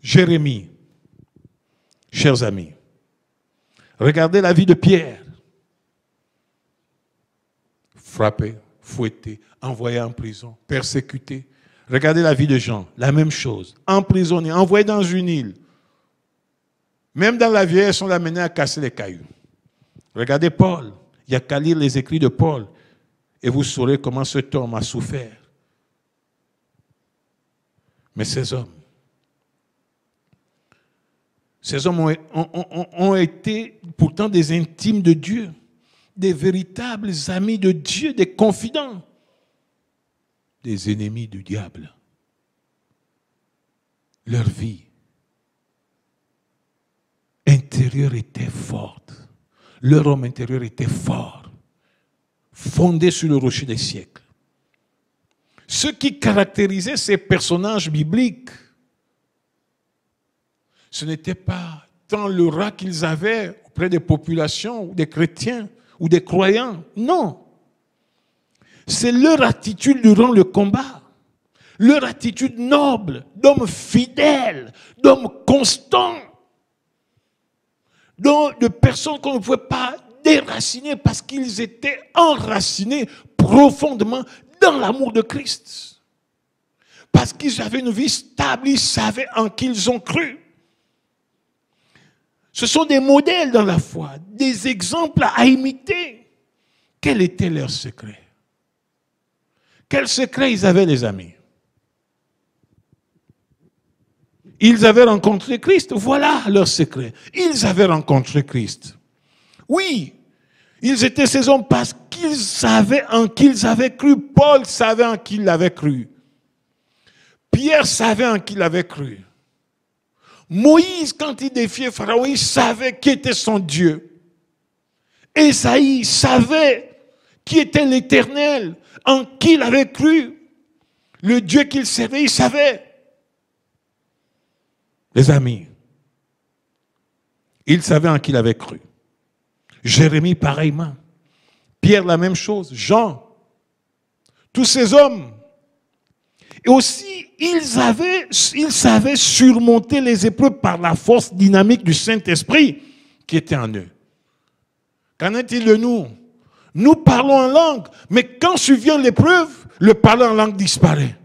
Jérémie, chers amis. Regardez la vie de Pierre. Frappé, fouetté, envoyé en prison, persécuté. Regardez la vie de Jean, la même chose. Emprisonné, envoyé dans une île. Même dans la vieillesse, on l'a mené à casser les cailloux. Regardez Paul. Il n'y a qu'à lire les écrits de Paul et vous saurez comment cet homme a souffert. Mais ces hommes ont été pourtant des intimes de Dieu, des véritables amis de Dieu, des confidents, des ennemis du diable. Leur vie intérieure était forte. Leur homme intérieur était fort, fondé sur le rocher des siècles. Ce qui caractérisait ces personnages bibliques, ce n'était pas tant le rat qu'ils avaient auprès des populations, ou des chrétiens, ou des croyants. Non. C'est leur attitude durant le combat. Leur attitude noble, d'hommes fidèles, d'hommes constants, de personnes qu'on ne pouvait pas déraciner parce qu'ils étaient enracinés profondément dans l'amour de Christ. Parce qu'ils avaient une vie stable, ils savaient en qui ils ont cru. Ce sont des modèles dans la foi, des exemples à imiter. Quel était leur secret? Quel secret ils avaient, les amis? Ils avaient rencontré Christ. Voilà leur secret. Ils avaient rencontré Christ. Oui, ils étaient ces hommes parce qu'ils savaient en qui ils avaient cru. Paul savait en qui il avait cru. Pierre savait en qui il avait cru. Moïse, quand il défiait Pharaon, il savait qui était son Dieu. Ésaïe savait qui était l'Éternel, en qui il avait cru. Le Dieu qu'il servait, il savait. Les amis, il savait en qui il avait cru. Jérémie, pareillement. Pierre, la même chose. Jean. Tous ces hommes. Et aussi, ils savaient surmonter les épreuves par la force dynamique du Saint-Esprit qui était en eux. Qu'en est-il de nous? Nous parlons en langue, mais quand survient l'épreuve, le parler en langue disparaît.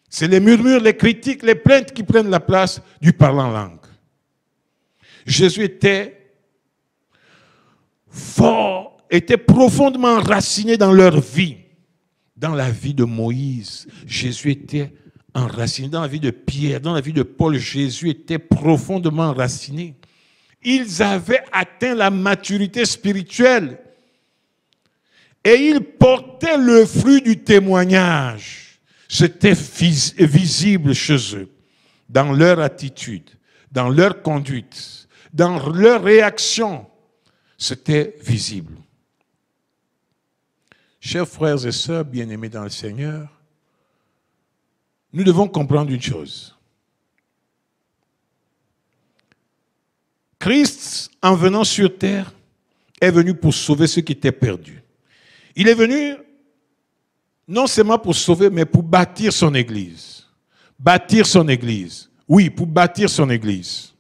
C'est les murmures, les critiques, les plaintes qui prennent la place du parler en langue. Jésus était fort, était profondément enraciné dans leur vie. Dans la vie de Moïse, Jésus était enraciné. Dans la vie de Pierre, dans la vie de Paul, Jésus était profondément enraciné. Ils avaient atteint la maturité spirituelle. Et ils portaient le fruit du témoignage. C'était visible chez eux. dans leur attitude, dans leur conduite, dans leur réaction, c'était visible. Chers frères et sœurs bien-aimés dans le Seigneur, nous devons comprendre une chose. Christ, en venant sur terre, est venu pour sauver ceux qui étaient perdus. Il est venu non seulement pour sauver, mais pour bâtir son Église. Bâtir son Église. Oui, pour bâtir son Église.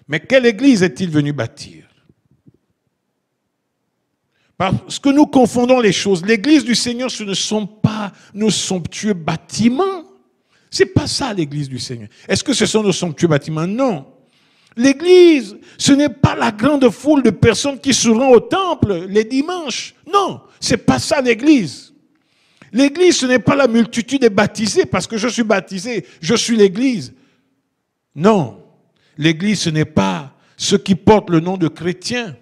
Mais quelle Église est-il venu bâtir? Parce que nous confondons les choses. L'Église du Seigneur, ce ne sont pas nos somptueux bâtiments. Ce n'est pas ça l'Église du Seigneur. Est-ce que ce sont nos somptueux bâtiments? Non. L'Église, ce n'est pas la grande foule de personnes qui se rendent au temple les dimanches. Non, ce n'est pas ça l'Église. L'Église, ce n'est pas la multitude des baptisés, parce que je suis baptisé, je suis l'Église. Non, l'Église, ce n'est pas ceux qui portent le nom de chrétien,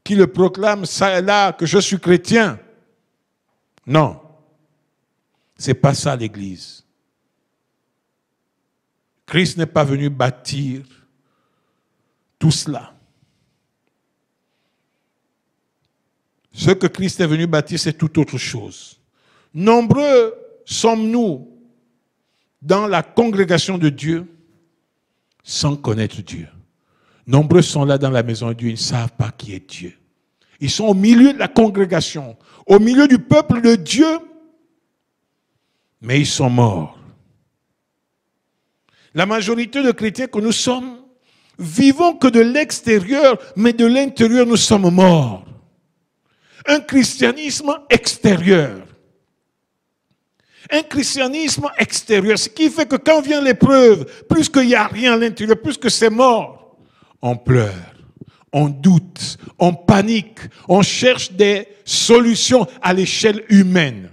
qui le proclament ça et là, que je suis chrétien. Non, ce n'est pas ça l'Église. Christ n'est pas venu bâtir tout cela. Ce que Christ est venu bâtir, c'est tout autre chose. Nombreux sommes-nous dans la congrégation de Dieu sans connaître Dieu. Nombreux sont là dans la maison de Dieu, ils ne savent pas qui est Dieu. Ils sont au milieu de la congrégation, au milieu du peuple de Dieu, mais ils sont morts. La majorité de chrétiens que nous sommes, vivons que de l'extérieur, mais de l'intérieur, nous sommes morts. Un christianisme extérieur. Un christianisme extérieur, ce qui fait que quand vient l'épreuve, plus qu'il n'y a rien à l'intérieur, plus que c'est mort, on pleure, on doute, on panique, on cherche des solutions à l'échelle humaine.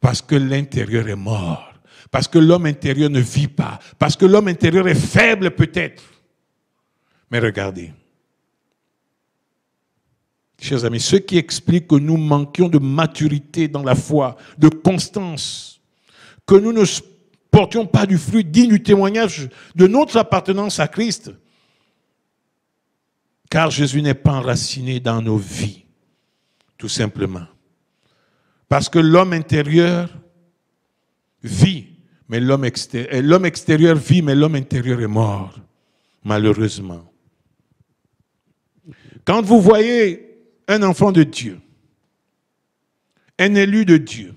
Parce que l'intérieur est mort, parce que l'homme intérieur ne vit pas, parce que l'homme intérieur est faible peut-être. Mais regardez, chers amis, ce qui explique que nous manquions de maturité dans la foi, de constance, que nous ne portions pas du fruit digne du témoignage de notre appartenance à Christ, car Jésus n'est pas enraciné dans nos vies, tout simplement. Parce que l'homme intérieur vit, mais l'homme extérieur vit, mais l'homme intérieur est mort, malheureusement. Quand vous voyez un enfant de Dieu, un élu de Dieu,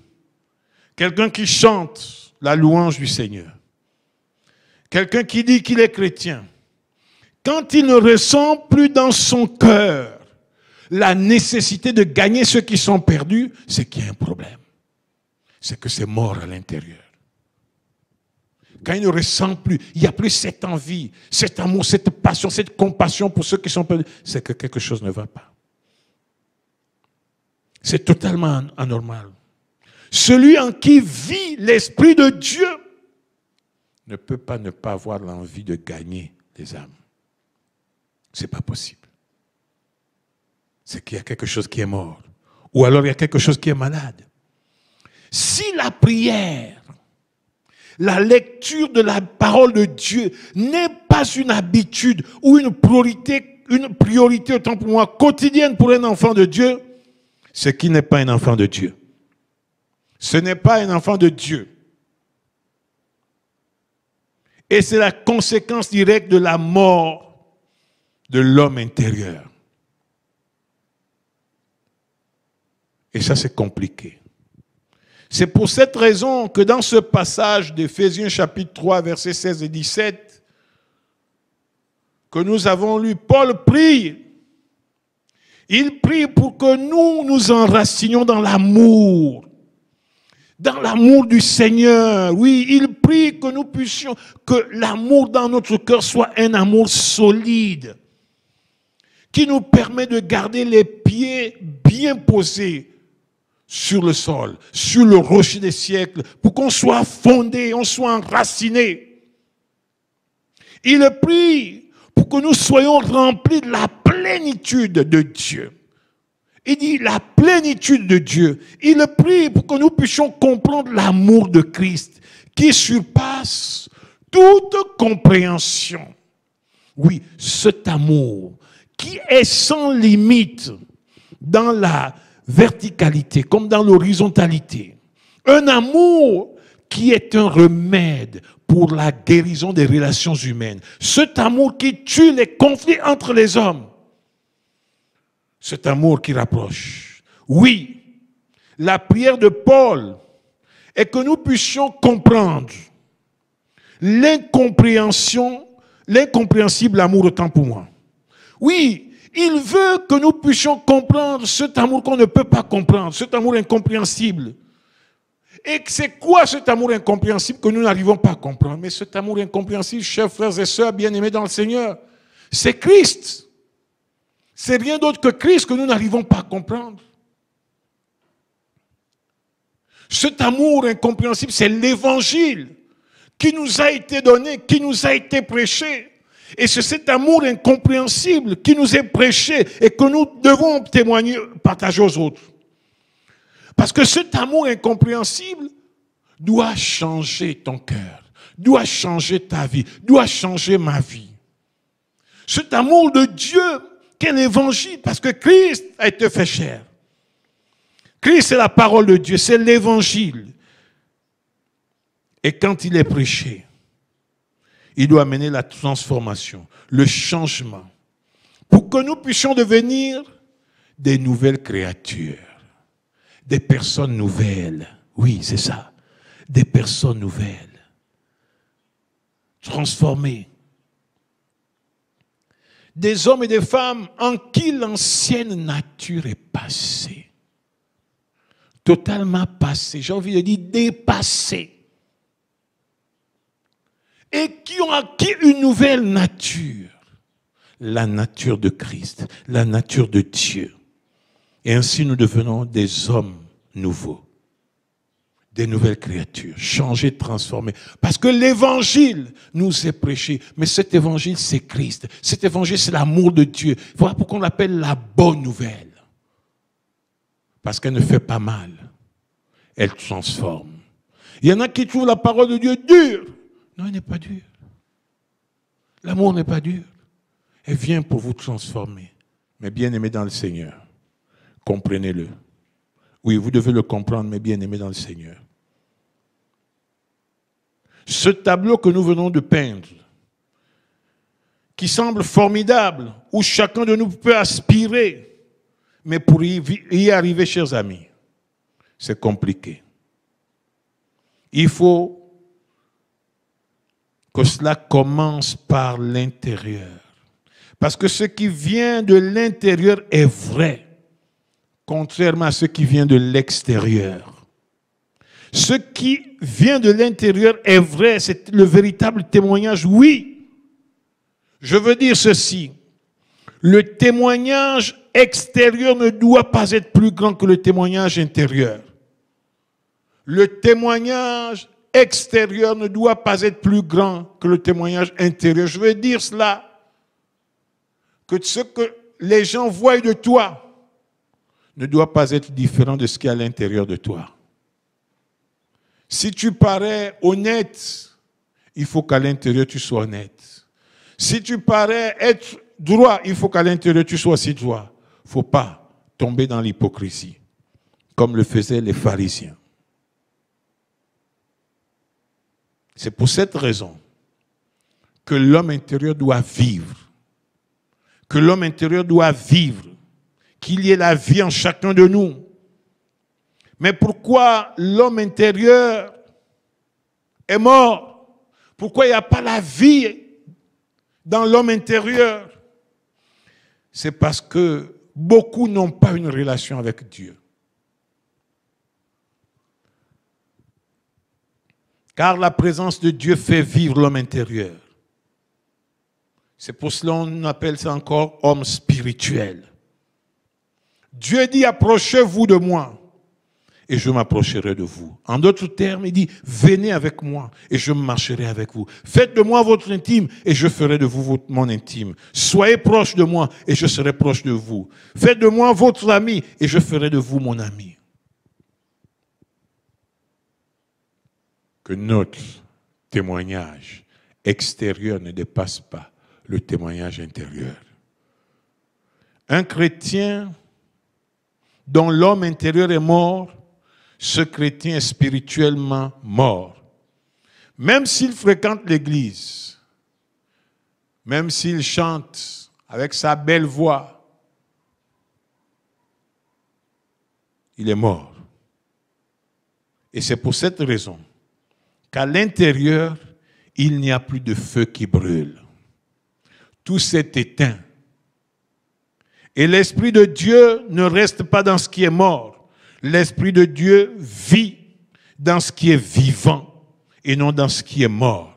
quelqu'un qui chante la louange du Seigneur, quelqu'un qui dit qu'il est chrétien, quand il ne ressent plus dans son cœur la nécessité de gagner ceux qui sont perdus, c'est qu'il y a un problème. C'est que c'est mort à l'intérieur. Quand il ne ressent plus, il n'y a plus cette envie, cet amour, cette passion, cette compassion pour ceux qui sont perdus, c'est que quelque chose ne va pas. C'est totalement anormal. Celui en qui vit l'Esprit de Dieu ne peut pas ne pas avoir l'envie de gagner les âmes. Ce n'est pas possible. C'est qu'il y a quelque chose qui est mort. Ou alors il y a quelque chose qui est malade. Si la prière, la lecture de la parole de Dieu n'est pas une habitude ou une priorité autant pour moi quotidienne pour un enfant de Dieu, c'est qu'il n'est pas un enfant de Dieu. Ce n'est pas un enfant de Dieu. Et c'est la conséquence directe de la mort de l'homme intérieur. Et ça, c'est compliqué. C'est pour cette raison que dans ce passage d'Éphésiens chapitre 3, versets 16 et 17, que nous avons lu, Paul prie. Il prie pour que nous nous enracinions dans l'amour du Seigneur. Oui, il prie que nous puissions, que l'amour dans notre cœur soit un amour solide, qui nous permet de garder les pieds bien posés sur le sol, sur le rocher des siècles, pour qu'on soit fondé, on soit enraciné. Il prie pour que nous soyons remplis de la plénitude de Dieu. il dit la plénitude de Dieu. Il prie pour que nous puissions comprendre l'amour de Christ qui surpasse toute compréhension. Oui, cet amour qui est sans limite dans la verticalité comme dans l'horizontalité. Un amour qui est un remède pour la guérison des relations humaines. Cet amour qui tue les conflits entre les hommes. Cet amour qui rapproche. Oui, la prière de Paul est que nous puissions comprendre l'incompréhensible amour autant pour moi. Oui, il veut que nous puissions comprendre cet amour qu'on ne peut pas comprendre, cet amour incompréhensible. Et c'est quoi cet amour incompréhensible que nous n'arrivons pas à comprendre? Mais cet amour incompréhensible, chers frères et sœurs bien-aimés dans le Seigneur, c'est Christ. C'est rien d'autre que Christ que nous n'arrivons pas à comprendre. Cet amour incompréhensible, c'est l'évangile qui nous a été donné, qui nous a été prêché. Et c'est cet amour incompréhensible qui nous est prêché et que nous devons témoigner, partager aux autres. Parce que cet amour incompréhensible doit changer ton cœur, doit changer ta vie, doit changer ma vie. Cet amour de Dieu qu'est l'évangile, parce que Christ a été fait chair. Christ, c'est la parole de Dieu, c'est l'évangile. Et quand il est prêché, il doit amener la transformation, le changement, pour que nous puissions devenir des nouvelles créatures, des personnes nouvelles. Oui, c'est ça, des personnes nouvelles, transformées. Des hommes et des femmes en qui l'ancienne nature est passée. Totalement passée, j'ai envie de dire dépassée. Et qui ont acquis une nouvelle nature. La nature de Christ, la nature de Dieu. Et ainsi nous devenons des hommes nouveaux. Des nouvelles créatures, changées, transformées. Parce que l'évangile nous est prêché. Mais cet évangile, c'est Christ. Cet évangile, c'est l'amour de Dieu. Voilà pourquoi on l'appelle la bonne nouvelle. Parce qu'elle ne fait pas mal. Elle transforme. Il y en a qui trouvent la parole de Dieu dure. Non, elle n'est pas dure. L'amour n'est pas dur. Elle vient pour vous transformer. Mais bien aimé dans le Seigneur, comprenez-le. Oui, vous devez le comprendre, mais bien aimé dans le Seigneur. Ce tableau que nous venons de peindre, qui semble formidable, où chacun de nous peut aspirer, mais pour y arriver, chers amis, c'est compliqué. Il faut que cela commence par l'intérieur. Parce que ce qui vient de l'intérieur est vrai, contrairement à ce qui vient de l'extérieur. Ce qui vient de l'intérieur est vrai, c'est le véritable témoignage. Oui, je veux dire ceci. Le témoignage extérieur ne doit pas être plus grand que le témoignage intérieur. Le témoignage extérieur ne doit pas être plus grand que le témoignage intérieur. Je veux dire cela, que ce que les gens voient de toi ne doit pas être différent de ce qui est à l'intérieur de toi. Si tu parais honnête, il faut qu'à l'intérieur tu sois honnête. Si tu parais être droit, il faut qu'à l'intérieur tu sois aussi droit. Il ne faut pas tomber dans l'hypocrisie, comme le faisaient les pharisiens. C'est pour cette raison que l'homme intérieur doit vivre. Que l'homme intérieur doit vivre. Qu'il y ait la vie en chacun de nous. Mais pourquoi l'homme intérieur est mort? Pourquoi il n'y a pas la vie dans l'homme intérieur? C'est parce que beaucoup n'ont pas une relation avec Dieu. Car la présence de Dieu fait vivre l'homme intérieur. C'est pour cela qu'on appelle ça encore homme spirituel. Dieu dit, approchez-vous de moi et je m'approcherai de vous. En d'autres termes, il dit, venez avec moi et je marcherai avec vous. Faites de moi votre intime et je ferai de vous mon intime. Soyez proches de moi et je serai proche de vous. Faites de moi votre ami et je ferai de vous mon ami. Que notre témoignage extérieur ne dépasse pas le témoignage intérieur. Un chrétien dont l'homme intérieur est mort, ce chrétien est spirituellement mort. Même s'il fréquente l'église, même s'il chante avec sa belle voix, il est mort. Et c'est pour cette raison qu'à l'intérieur, il n'y a plus de feu qui brûle. Tout s'est éteint. Et l'Esprit de Dieu ne reste pas dans ce qui est mort. L'Esprit de Dieu vit dans ce qui est vivant et non dans ce qui est mort.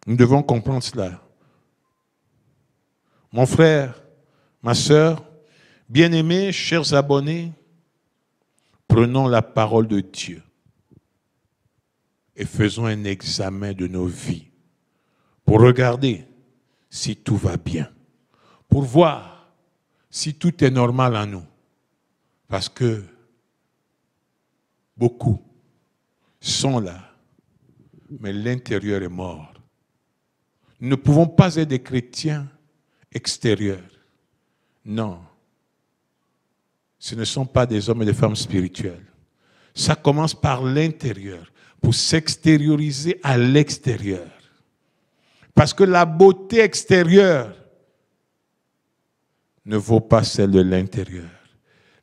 Nous devons comprendre cela. Mon frère, ma sœur, bien-aimés, chers abonnés, prenons la parole de Dieu et faisons un examen de nos vies pour regarder si tout va bien, pour voir si tout est normal en nous. Parce que beaucoup sont là, mais l'intérieur est mort. Nous ne pouvons pas être des chrétiens extérieurs. Non. Ce ne sont pas des hommes et des femmes spirituels. Ça commence par l'intérieur, pour s'extérioriser à l'extérieur. Parce que la beauté extérieure ne vaut pas celle de l'intérieur.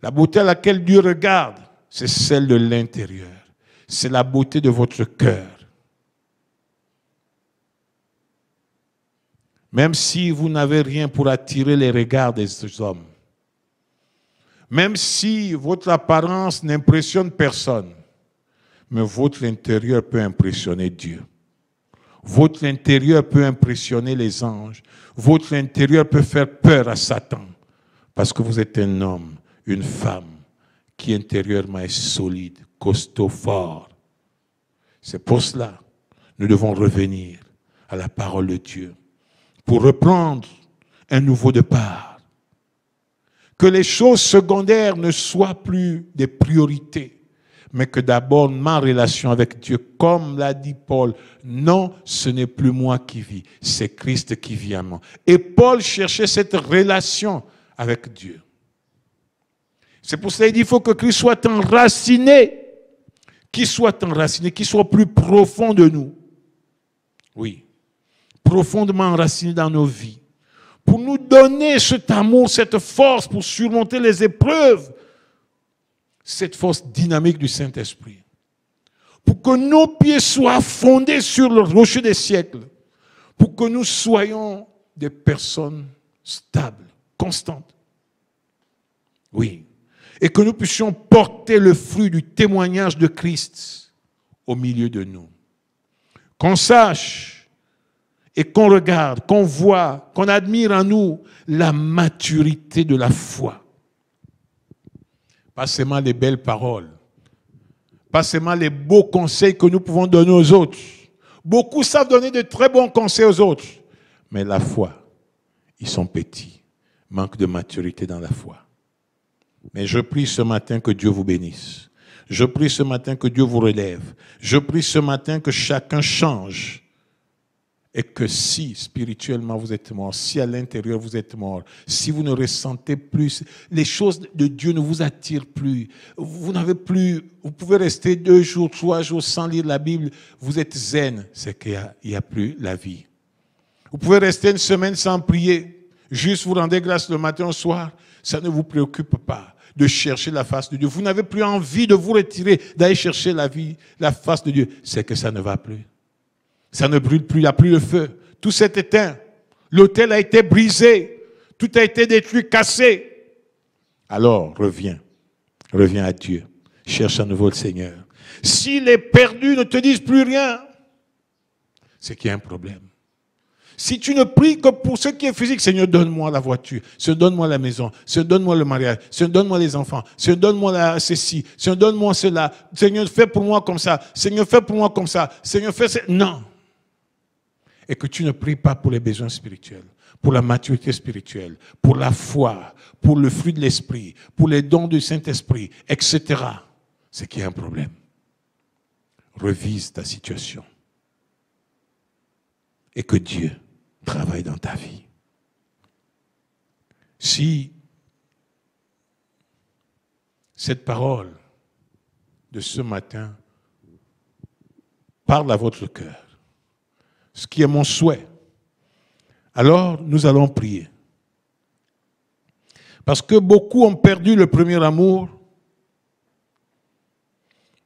La beauté à laquelle Dieu regarde, c'est celle de l'intérieur. C'est la beauté de votre cœur. Même si vous n'avez rien pour attirer les regards des hommes, même si votre apparence n'impressionne personne, mais votre intérieur peut impressionner Dieu. Votre intérieur peut impressionner les anges. Votre intérieur peut faire peur à Satan. Parce que vous êtes un homme, une femme qui intérieurement est solide, costaud, fort. C'est pour cela que nous devons revenir à la parole de Dieu pour reprendre un nouveau départ. Que les choses secondaires ne soient plus des priorités, mais que d'abord ma relation avec Dieu, comme l'a dit Paul, non, ce n'est plus moi qui vis, c'est Christ qui vit en moi. Et Paul cherchait cette relation avec Dieu. C'est pour cela qu'il dit qu'il faut que Christ soit enraciné, qu'il soit plus profond de nous. Oui, profondément enraciné dans nos vies. Pour nous donner cet amour, cette force pour surmonter les épreuves, cette force dynamique du Saint-Esprit. Pour que nos pieds soient fondés sur le rocher des siècles. Pour que nous soyons des personnes stables, constantes. Oui. Et que nous puissions porter le fruit du témoignage de Christ au milieu de nous. Qu'on sache et qu'on regarde, qu'on voit, qu'on admire en nous la maturité de la foi. Pas seulement les belles paroles, pas seulement les beaux conseils que nous pouvons donner aux autres. Beaucoup savent donner de très bons conseils aux autres, mais la foi, ils sont petits, manque de maturité dans la foi. Mais je prie ce matin que Dieu vous bénisse. Je prie ce matin que Dieu vous relève. Je prie ce matin que chacun change. Et que si spirituellement vous êtes mort, si à l'intérieur vous êtes mort, si vous ne ressentez plus, les choses de Dieu ne vous attirent plus, vous n'avez plus, vous pouvez rester 2 jours, 3 jours sans lire la Bible, vous êtes zen, c'est qu'il n'y a plus la vie. Vous pouvez rester 1 semaine sans prier, juste vous rendez grâce le matin au soir, ça ne vous préoccupe pas de chercher la face de Dieu. Vous n'avez plus envie de vous retirer, d'aller chercher la face de Dieu, c'est que ça ne va plus. Ça ne brûle plus, il n'y a plus de feu. Tout s'est éteint. L'autel a été brisé. Tout a été détruit, cassé. Alors, reviens. Reviens à Dieu. Cherche à nouveau le Seigneur. Si les perdus ne te disent plus rien, c'est qu'il y a un problème. Si tu ne pries que pour ce qui est physique, Seigneur, donne-moi la voiture, Seigneur, donne-moi la maison, Seigneur, donne-moi le mariage, Seigneur, donne-moi les enfants, Seigneur, donne-moi ceci, Seigneur, donne-moi cela, Seigneur, fais pour moi comme ça, Seigneur, fais pour moi comme ça, Seigneur, fais ça. Non. Et que tu ne pries pas pour les besoins spirituels, pour la maturité spirituelle, pour la foi, pour le fruit de l'esprit, pour les dons du Saint-Esprit, etc. C'est qu'il y a un problème. Revise ta situation. Et que Dieu travaille dans ta vie. Si cette parole de ce matin parle à votre cœur, ce qui est mon souhait, alors nous allons prier. Parce que beaucoup ont perdu le premier amour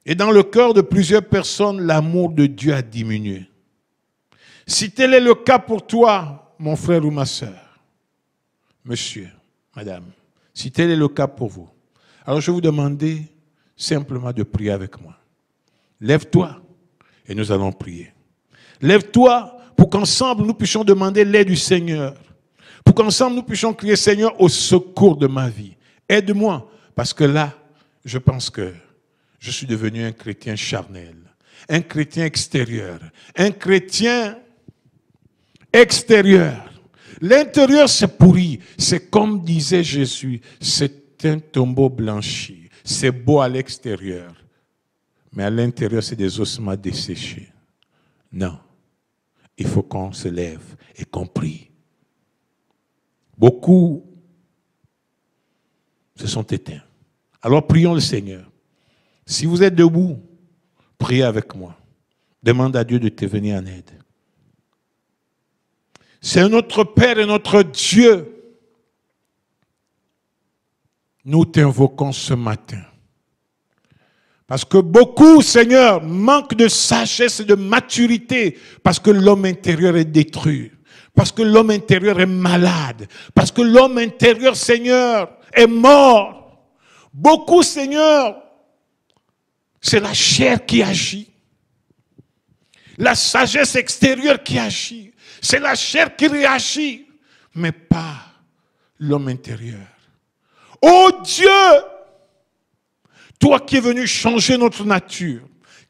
et dans le cœur de plusieurs personnes, l'amour de Dieu a diminué. Si tel est le cas pour toi, mon frère ou ma sœur, monsieur, madame, si tel est le cas pour vous, alors je vais vous demander simplement de prier avec moi. Lève-toi et nous allons prier. Lève-toi pour qu'ensemble nous puissions demander l'aide du Seigneur. Pour qu'ensemble nous puissions crier, Seigneur, au secours de ma vie. Aide-moi, parce que là, je pense que je suis devenu un chrétien charnel, un chrétien extérieur, un chrétien extérieur. L'intérieur, c'est pourri. C'est comme disait Jésus, c'est un tombeau blanchi. C'est beau à l'extérieur, mais à l'intérieur, c'est des ossements desséchés. Non. Il faut qu'on se lève et qu'on prie. Beaucoup se sont éteints. Alors prions le Seigneur. Si vous êtes debout, priez avec moi. Demande à Dieu de te venir en aide. C'est notre Père et notre Dieu. Nous t'invoquons ce matin. Parce que beaucoup, Seigneur, manquent de sagesse et de maturité. Parce que l'homme intérieur est détruit. Parce que l'homme intérieur est malade. Parce que l'homme intérieur, Seigneur, est mort. Beaucoup, Seigneur, c'est la chair qui agit. La sagesse extérieure qui agit. C'est la chair qui réagit. Mais pas l'homme intérieur. Oh Dieu! Toi qui es venu changer notre nature,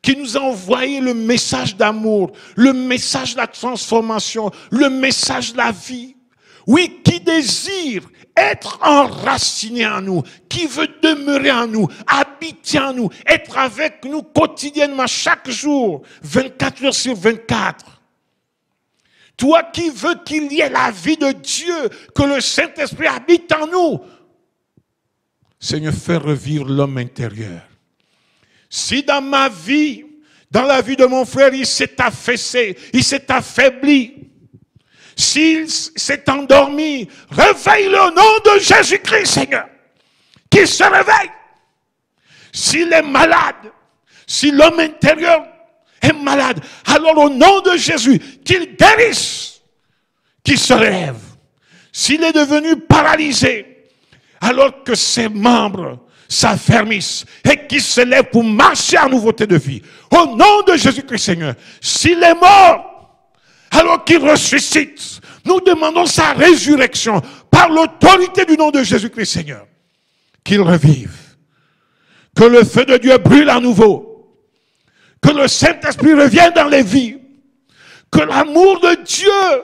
qui nous a envoyé le message d'amour, le message de la transformation, le message de la vie. Oui, qui désire être enraciné en nous, qui veut demeurer en nous, habiter en nous, être avec nous quotidiennement, chaque jour, 24 heures sur 24. Toi qui veux qu'il y ait la vie de Dieu, que le Saint-Esprit habite en nous. Seigneur, fais revivre l'homme intérieur. Si dans ma vie, dans la vie de mon frère, il s'est affaissé, il s'est affaibli, s'il s'est endormi, réveille-le au nom de Jésus-Christ, Seigneur. Qu'il se réveille. S'il est malade, si l'homme intérieur est malade, alors au nom de Jésus, qu'il guérisse, qu'il se relève. S'il est devenu paralysé, alors que ses membres s'affermissent et qu'il se lève pour marcher en nouveauté de vie. Au nom de Jésus-Christ, Seigneur, s'il est mort, alors qu'il ressuscite, nous demandons sa résurrection par l'autorité du nom de Jésus-Christ, Seigneur. Qu'il revive. Que le feu de Dieu brûle à nouveau. Que le Saint-Esprit revienne dans les vies. Que l'amour de Dieu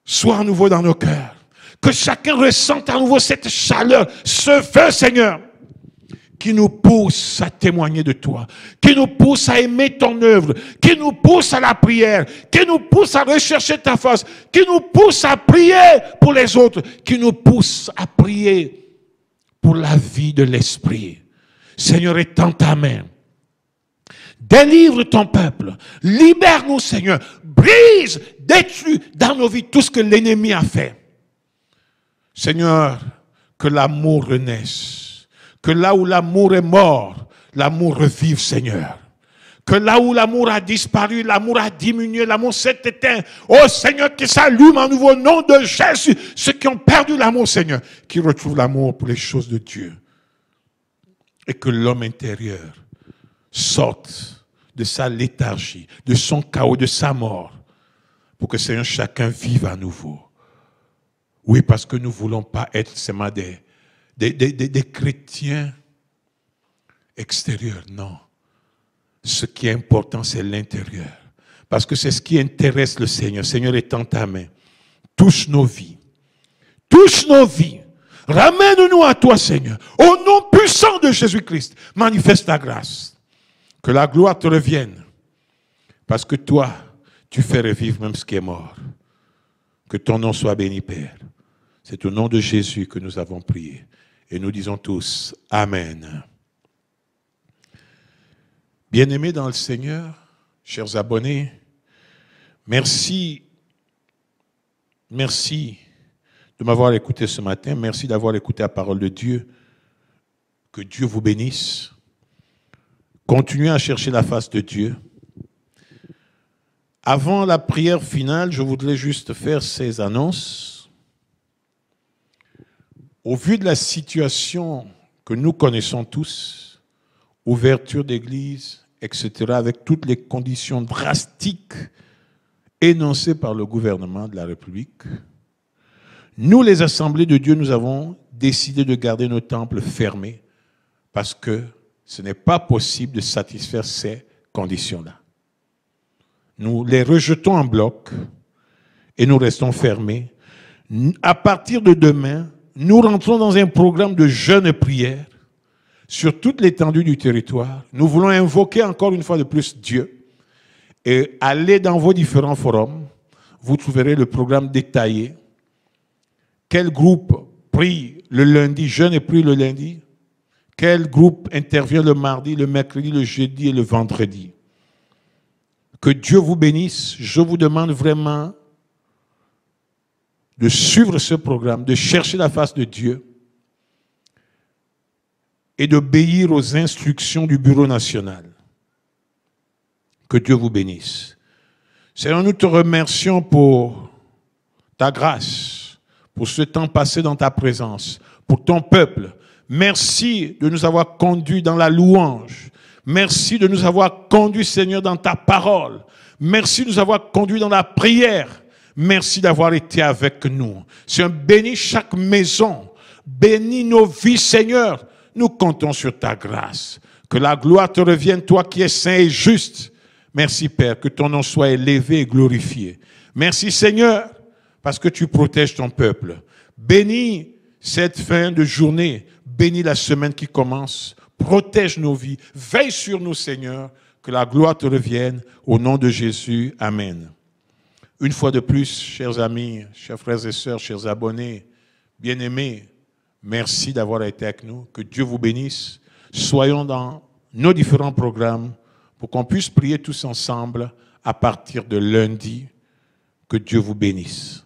soit à nouveau dans nos cœurs. Que chacun ressente à nouveau cette chaleur, ce feu, Seigneur, qui nous pousse à témoigner de toi, qui nous pousse à aimer ton œuvre, qui nous pousse à la prière, qui nous pousse à rechercher ta face, qui nous pousse à prier pour les autres, qui nous pousse à prier pour la vie de l'esprit. Seigneur, étends ta main. Délivre ton peuple. Libère-nous, Seigneur. Brise, détruis dans nos vies tout ce que l'ennemi a fait. Seigneur, que l'amour renaisse. Que là où l'amour est mort, l'amour revive, Seigneur. Que là où l'amour a disparu, l'amour a diminué, l'amour s'est éteint. Oh Seigneur, qu'il s'allume en nouveau au nom de Jésus. Ceux qui ont perdu l'amour, Seigneur, qui retrouvent l'amour pour les choses de Dieu. Et que l'homme intérieur sorte de sa léthargie, de son chaos, de sa mort. pour que Seigneur, chacun vive à nouveau. Oui, parce que nous ne voulons pas être seulement des chrétiens extérieurs, non. Ce qui est important, c'est l'intérieur. Parce que c'est ce qui intéresse le Seigneur. Seigneur, étends ta main. Touche nos vies. Touche nos vies. Ramène-nous à toi, Seigneur. Au nom puissant de Jésus-Christ, manifeste ta grâce. Que la gloire te revienne. Parce que toi, tu fais revivre même ce qui est mort. Que ton nom soit béni, Père. C'est au nom de Jésus que nous avons prié. Et nous disons tous, Amen. Bien-aimés dans le Seigneur, chers abonnés, merci de m'avoir écouté ce matin. Merci d'avoir écouté la parole de Dieu. Que Dieu vous bénisse. Continuez à chercher la face de Dieu. Avant la prière finale, je voudrais juste faire ces annonces. Au vu de la situation que nous connaissons tous, ouverture d'église, etc., avec toutes les conditions drastiques énoncées par le gouvernement de la République, nous, les assemblées de Dieu, nous avons décidé de garder nos temples fermés parce que ce n'est pas possible de satisfaire ces conditions-là. Nous les rejetons en bloc et nous restons fermés. À partir de demain, nous rentrons dans un programme de jeûne et prière sur toute l'étendue du territoire. Nous voulons invoquer encore une fois de plus Dieu et aller dans vos différents forums. Vous trouverez le programme détaillé. Quel groupe prie le lundi, jeûne et prie le lundi? Quel groupe intervient le mardi, le mercredi, le jeudi et le vendredi? Que Dieu vous bénisse. Je vous demande vraiment de suivre ce programme, de chercher la face de Dieu et d'obéir aux instructions du Bureau national. Que Dieu vous bénisse. Seigneur, nous te remercions pour ta grâce, pour ce temps passé dans ta présence, pour ton peuple. Merci de nous avoir conduits dans la louange. Merci de nous avoir conduits, Seigneur, dans ta parole. Merci de nous avoir conduits dans la prière. Merci d'avoir été avec nous. Seigneur, bénis chaque maison. Bénis nos vies, Seigneur. Nous comptons sur ta grâce. Que la gloire te revienne, toi qui es saint et juste. Merci, Père, que ton nom soit élevé et glorifié. Merci, Seigneur, parce que tu protèges ton peuple. Bénis cette fin de journée. Bénis la semaine qui commence. Protège nos vies. Veille sur nous, Seigneur. Que la gloire te revienne. Au nom de Jésus. Amen. Une fois de plus, chers amis, chers frères et sœurs, chers abonnés, bien-aimés, merci d'avoir été avec nous. Que Dieu vous bénisse. Soyons dans nos différents programmes pour qu'on puisse prier tous ensemble à partir de lundi. Que Dieu vous bénisse.